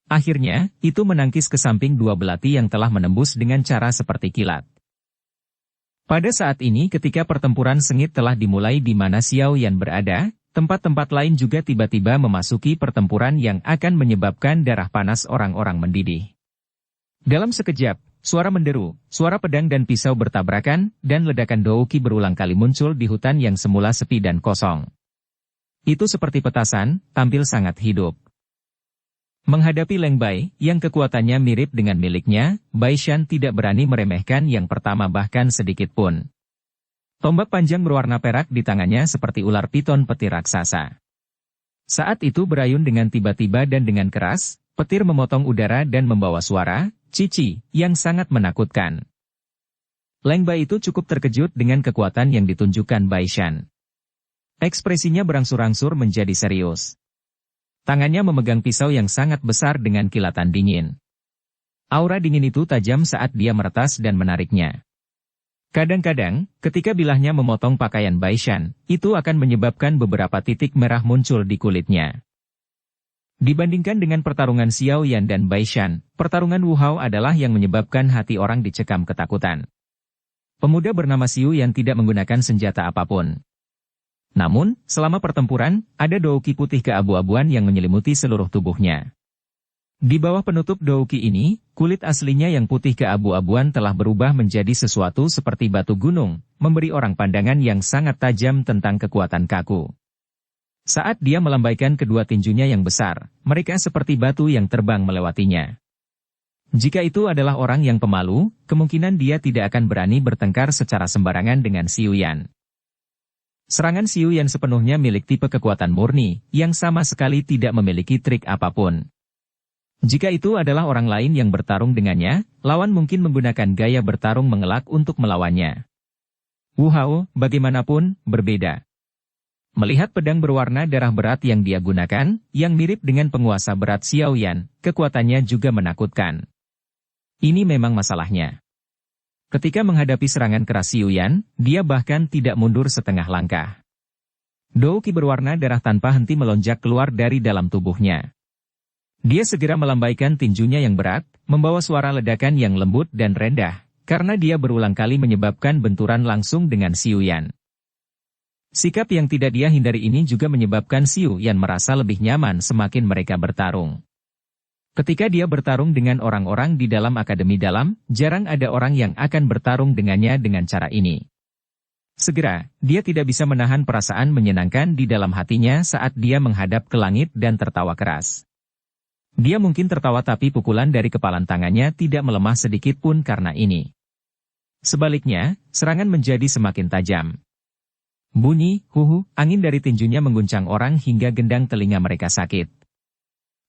Akhirnya, itu menangkis ke samping dua belati yang telah menembus dengan cara seperti kilat. Pada saat ini ketika pertempuran sengit telah dimulai di mana Xiao Yan berada, tempat-tempat lain juga tiba-tiba memasuki pertempuran yang akan menyebabkan darah panas orang-orang mendidih. Dalam sekejap, suara menderu, suara pedang dan pisau bertabrakan, dan ledakan douki berulang kali muncul di hutan yang semula sepi dan kosong. Itu seperti petasan, tampil sangat hidup. Menghadapi Leng Bai, yang kekuatannya mirip dengan miliknya, Bai Shan tidak berani meremehkan yang pertama bahkan sedikit pun. Tombak panjang berwarna perak di tangannya seperti ular piton petir raksasa. Saat itu berayun dengan tiba-tiba dan dengan keras, petir memotong udara dan membawa suara, cici, yang sangat menakutkan. Leng Bai itu cukup terkejut dengan kekuatan yang ditunjukkan Bai Shan. Ekspresinya berangsur-angsur menjadi serius. Tangannya memegang pisau yang sangat besar dengan kilatan dingin. Aura dingin itu tajam saat dia meretas dan menariknya. Kadang-kadang, ketika bilahnya memotong pakaian Bai Shan, itu akan menyebabkan beberapa titik merah muncul di kulitnya. Dibandingkan dengan pertarungan Xiao Yan dan Bai Shan, pertarungan Wu Hao adalah yang menyebabkan hati orang dicekam ketakutan. Pemuda bernama Xiu Yan tidak menggunakan senjata apapun. Namun, selama pertempuran, ada douki putih keabu-abuan yang menyelimuti seluruh tubuhnya. Di bawah penutup douki ini, kulit aslinya yang putih keabu-abuan telah berubah menjadi sesuatu seperti batu gunung, memberi orang pandangan yang sangat tajam tentang kekuatan kaku. Saat dia melambaikan kedua tinjunya yang besar, mereka seperti batu yang terbang melewatinya. Jika itu adalah orang yang pemalu, kemungkinan dia tidak akan berani bertengkar secara sembarangan dengan Xiu Yan. Serangan Xiu Yan sepenuhnya milik tipe kekuatan murni, yang sama sekali tidak memiliki trik apapun. Jika itu adalah orang lain yang bertarung dengannya, lawan mungkin menggunakan gaya bertarung mengelak untuk melawannya. Wu Hao, bagaimanapun, berbeda. Melihat pedang berwarna darah berat yang dia gunakan, yang mirip dengan penguasa berat Xiao Yan, kekuatannya juga menakutkan. Ini memang masalahnya. Ketika menghadapi serangan keras Xiu Yan, dia bahkan tidak mundur setengah langkah. Douki berwarna darah tanpa henti melonjak keluar dari dalam tubuhnya. Dia segera melambaikan tinjunya yang berat, membawa suara ledakan yang lembut dan rendah, karena dia berulang kali menyebabkan benturan langsung dengan Xiu Yan. Sikap yang tidak dia hindari ini juga menyebabkan Xiu Yan merasa lebih nyaman semakin mereka bertarung. Ketika dia bertarung dengan orang-orang di dalam akademi dalam, jarang ada orang yang akan bertarung dengannya dengan cara ini. Segera, dia tidak bisa menahan perasaan menyenangkan di dalam hatinya saat dia menghadap ke langit dan tertawa keras. Dia mungkin tertawa tapi pukulan dari kepalan tangannya tidak melemah sedikit pun karena ini. Sebaliknya, serangan menjadi semakin tajam. Bunyi, huhu, angin dari tinjunya mengguncang orang hingga gendang telinga mereka sakit.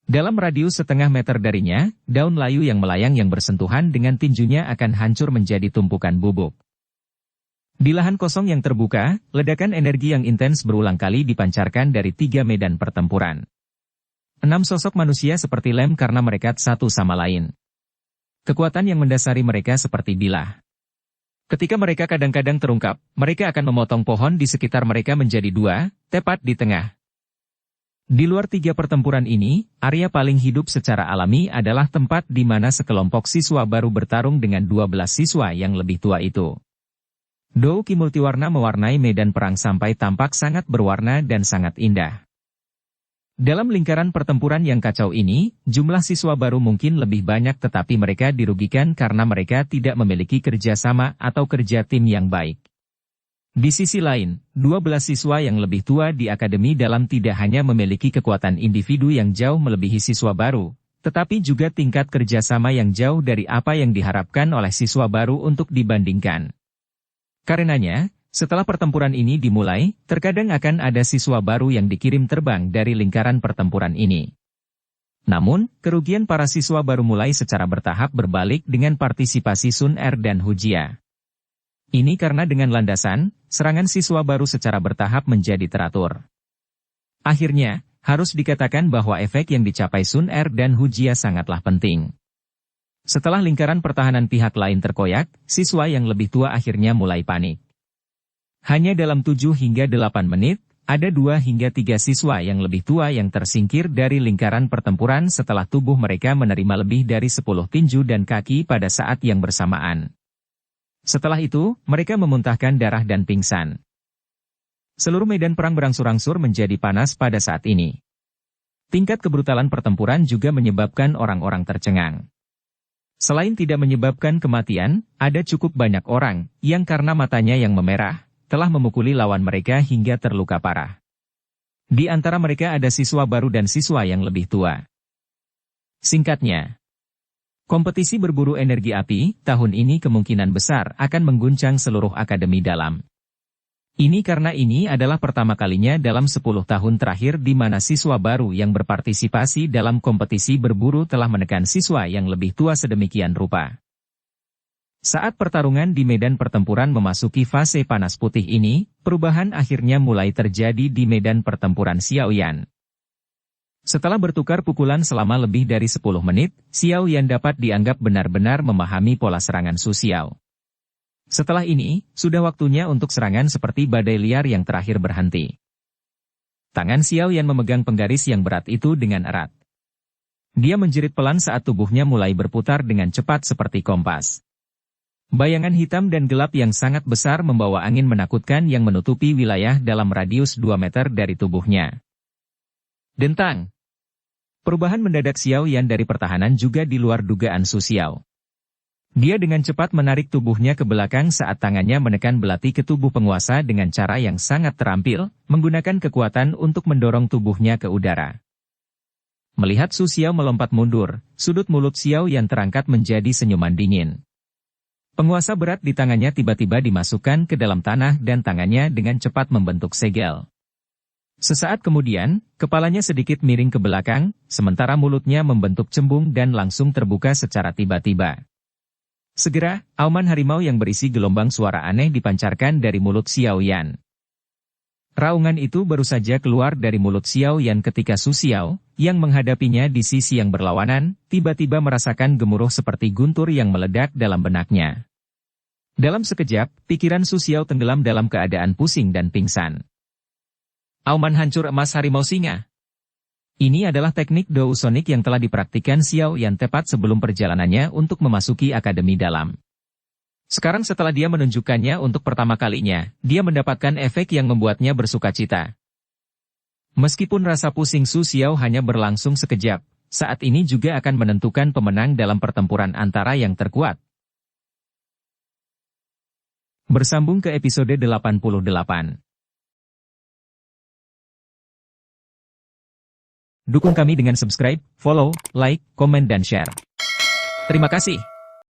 Dalam radius setengah meter darinya, daun layu yang melayang yang bersentuhan dengan tinjunya akan hancur menjadi tumpukan bubuk. Di lahan kosong yang terbuka, ledakan energi yang intens berulang kali dipancarkan dari 3 medan pertempuran. 6 sosok manusia seperti lem karena mereka satu sama lain. Kekuatan yang mendasari mereka seperti bilah. Ketika mereka kadang-kadang terungkap, mereka akan memotong pohon di sekitar mereka menjadi 2, tepat di tengah. Di luar 3 pertempuran ini, area paling hidup secara alami adalah tempat di mana sekelompok siswa baru bertarung dengan 12 siswa yang lebih tua itu. Douki multiwarna mewarnai medan perang sampai tampak sangat berwarna dan sangat indah. Dalam lingkaran pertempuran yang kacau ini, jumlah siswa baru mungkin lebih banyak tetapi mereka dirugikan karena mereka tidak memiliki kerjasama atau kerja tim yang baik. Di sisi lain, 12 siswa yang lebih tua di akademi dalam tidak hanya memiliki kekuatan individu yang jauh melebihi siswa baru, tetapi juga tingkat kerjasama yang jauh dari apa yang diharapkan oleh siswa baru untuk dibandingkan. Karenanya, setelah pertempuran ini dimulai, terkadang akan ada siswa baru yang dikirim terbang dari lingkaran pertempuran ini. Namun, kerugian para siswa baru mulai secara bertahap berbalik dengan partisipasi Sun Er dan Hujia. Ini karena dengan landasan, serangan siswa baru secara bertahap menjadi teratur. Akhirnya, harus dikatakan bahwa efek yang dicapai Sun Er dan Hujia sangatlah penting. Setelah lingkaran pertahanan pihak lain terkoyak, siswa yang lebih tua akhirnya mulai panik. Hanya dalam 7 hingga 8 menit, ada 2 hingga 3 siswa yang lebih tua yang tersingkir dari lingkaran pertempuran setelah tubuh mereka menerima lebih dari 10 tinju dan kaki pada saat yang bersamaan. Setelah itu, mereka memuntahkan darah dan pingsan. Seluruh medan perang berangsur-angsur menjadi panas pada saat ini. Tingkat kebrutalan pertempuran juga menyebabkan orang-orang tercengang. Selain tidak menyebabkan kematian, ada cukup banyak orang yang karena matanya yang memerah, telah memukuli lawan mereka hingga terluka parah. Di antara mereka ada siswa baru dan siswa yang lebih tua. Singkatnya, kompetisi berburu energi api tahun ini kemungkinan besar akan mengguncang seluruh akademi dalam. Ini karena ini adalah pertama kalinya dalam 10 tahun terakhir di mana siswa baru yang berpartisipasi dalam kompetisi berburu telah menekan siswa yang lebih tua sedemikian rupa. Saat pertarungan di medan pertempuran memasuki fase panas putih ini, perubahan akhirnya mulai terjadi di medan pertempuran Xiaoyan. Setelah bertukar pukulan selama lebih dari 10 menit, Xiaoyan dapat dianggap benar-benar memahami pola serangan Su Xiao. Setelah ini, sudah waktunya untuk serangan seperti badai liar yang terakhir berhenti. Tangan Xiaoyan memegang penggaris yang berat itu dengan erat. Dia menjerit pelan saat tubuhnya mulai berputar dengan cepat seperti kompas. Bayangan hitam dan gelap yang sangat besar membawa angin menakutkan yang menutupi wilayah dalam radius 2 meter dari tubuhnya. Dentang. Perubahan mendadak Xiaoyan dari pertahanan juga di luar dugaan Su Xiao. Dia dengan cepat menarik tubuhnya ke belakang saat tangannya menekan belati ke tubuh penguasa dengan cara yang sangat terampil, menggunakan kekuatan untuk mendorong tubuhnya ke udara. Melihat Su Xiao melompat mundur, sudut mulut Xiaoyan terangkat menjadi senyuman dingin. Penguasa berat di tangannya tiba-tiba dimasukkan ke dalam tanah dan tangannya dengan cepat membentuk segel. Sesaat kemudian, kepalanya sedikit miring ke belakang, sementara mulutnya membentuk cembung dan langsung terbuka secara tiba-tiba. Segera, auman harimau yang berisi gelombang suara aneh dipancarkan dari mulut Xiaoyan. Raungan itu baru saja keluar dari mulut Xiaoyan ketika Su Xiao, yang menghadapinya di sisi yang berlawanan, tiba-tiba merasakan gemuruh seperti guntur yang meledak dalam benaknya. Dalam sekejap, pikiran Su Xiao tenggelam dalam keadaan pusing dan pingsan. Auman hancur emas harimau singa. Ini adalah teknik Dou Sonic yang telah dipraktikkan Xiaoyan tepat sebelum perjalanannya untuk memasuki akademi dalam. Sekarang setelah dia menunjukkannya untuk pertama kalinya, dia mendapatkan efek yang membuatnya bersukacita. Meskipun rasa pusing Su Xiao hanya berlangsung sekejap, saat ini juga akan menentukan pemenang dalam pertempuran antara yang terkuat. Bersambung ke episode 88. Dukung kami dengan subscribe, follow, like, komen dan share. Terima kasih.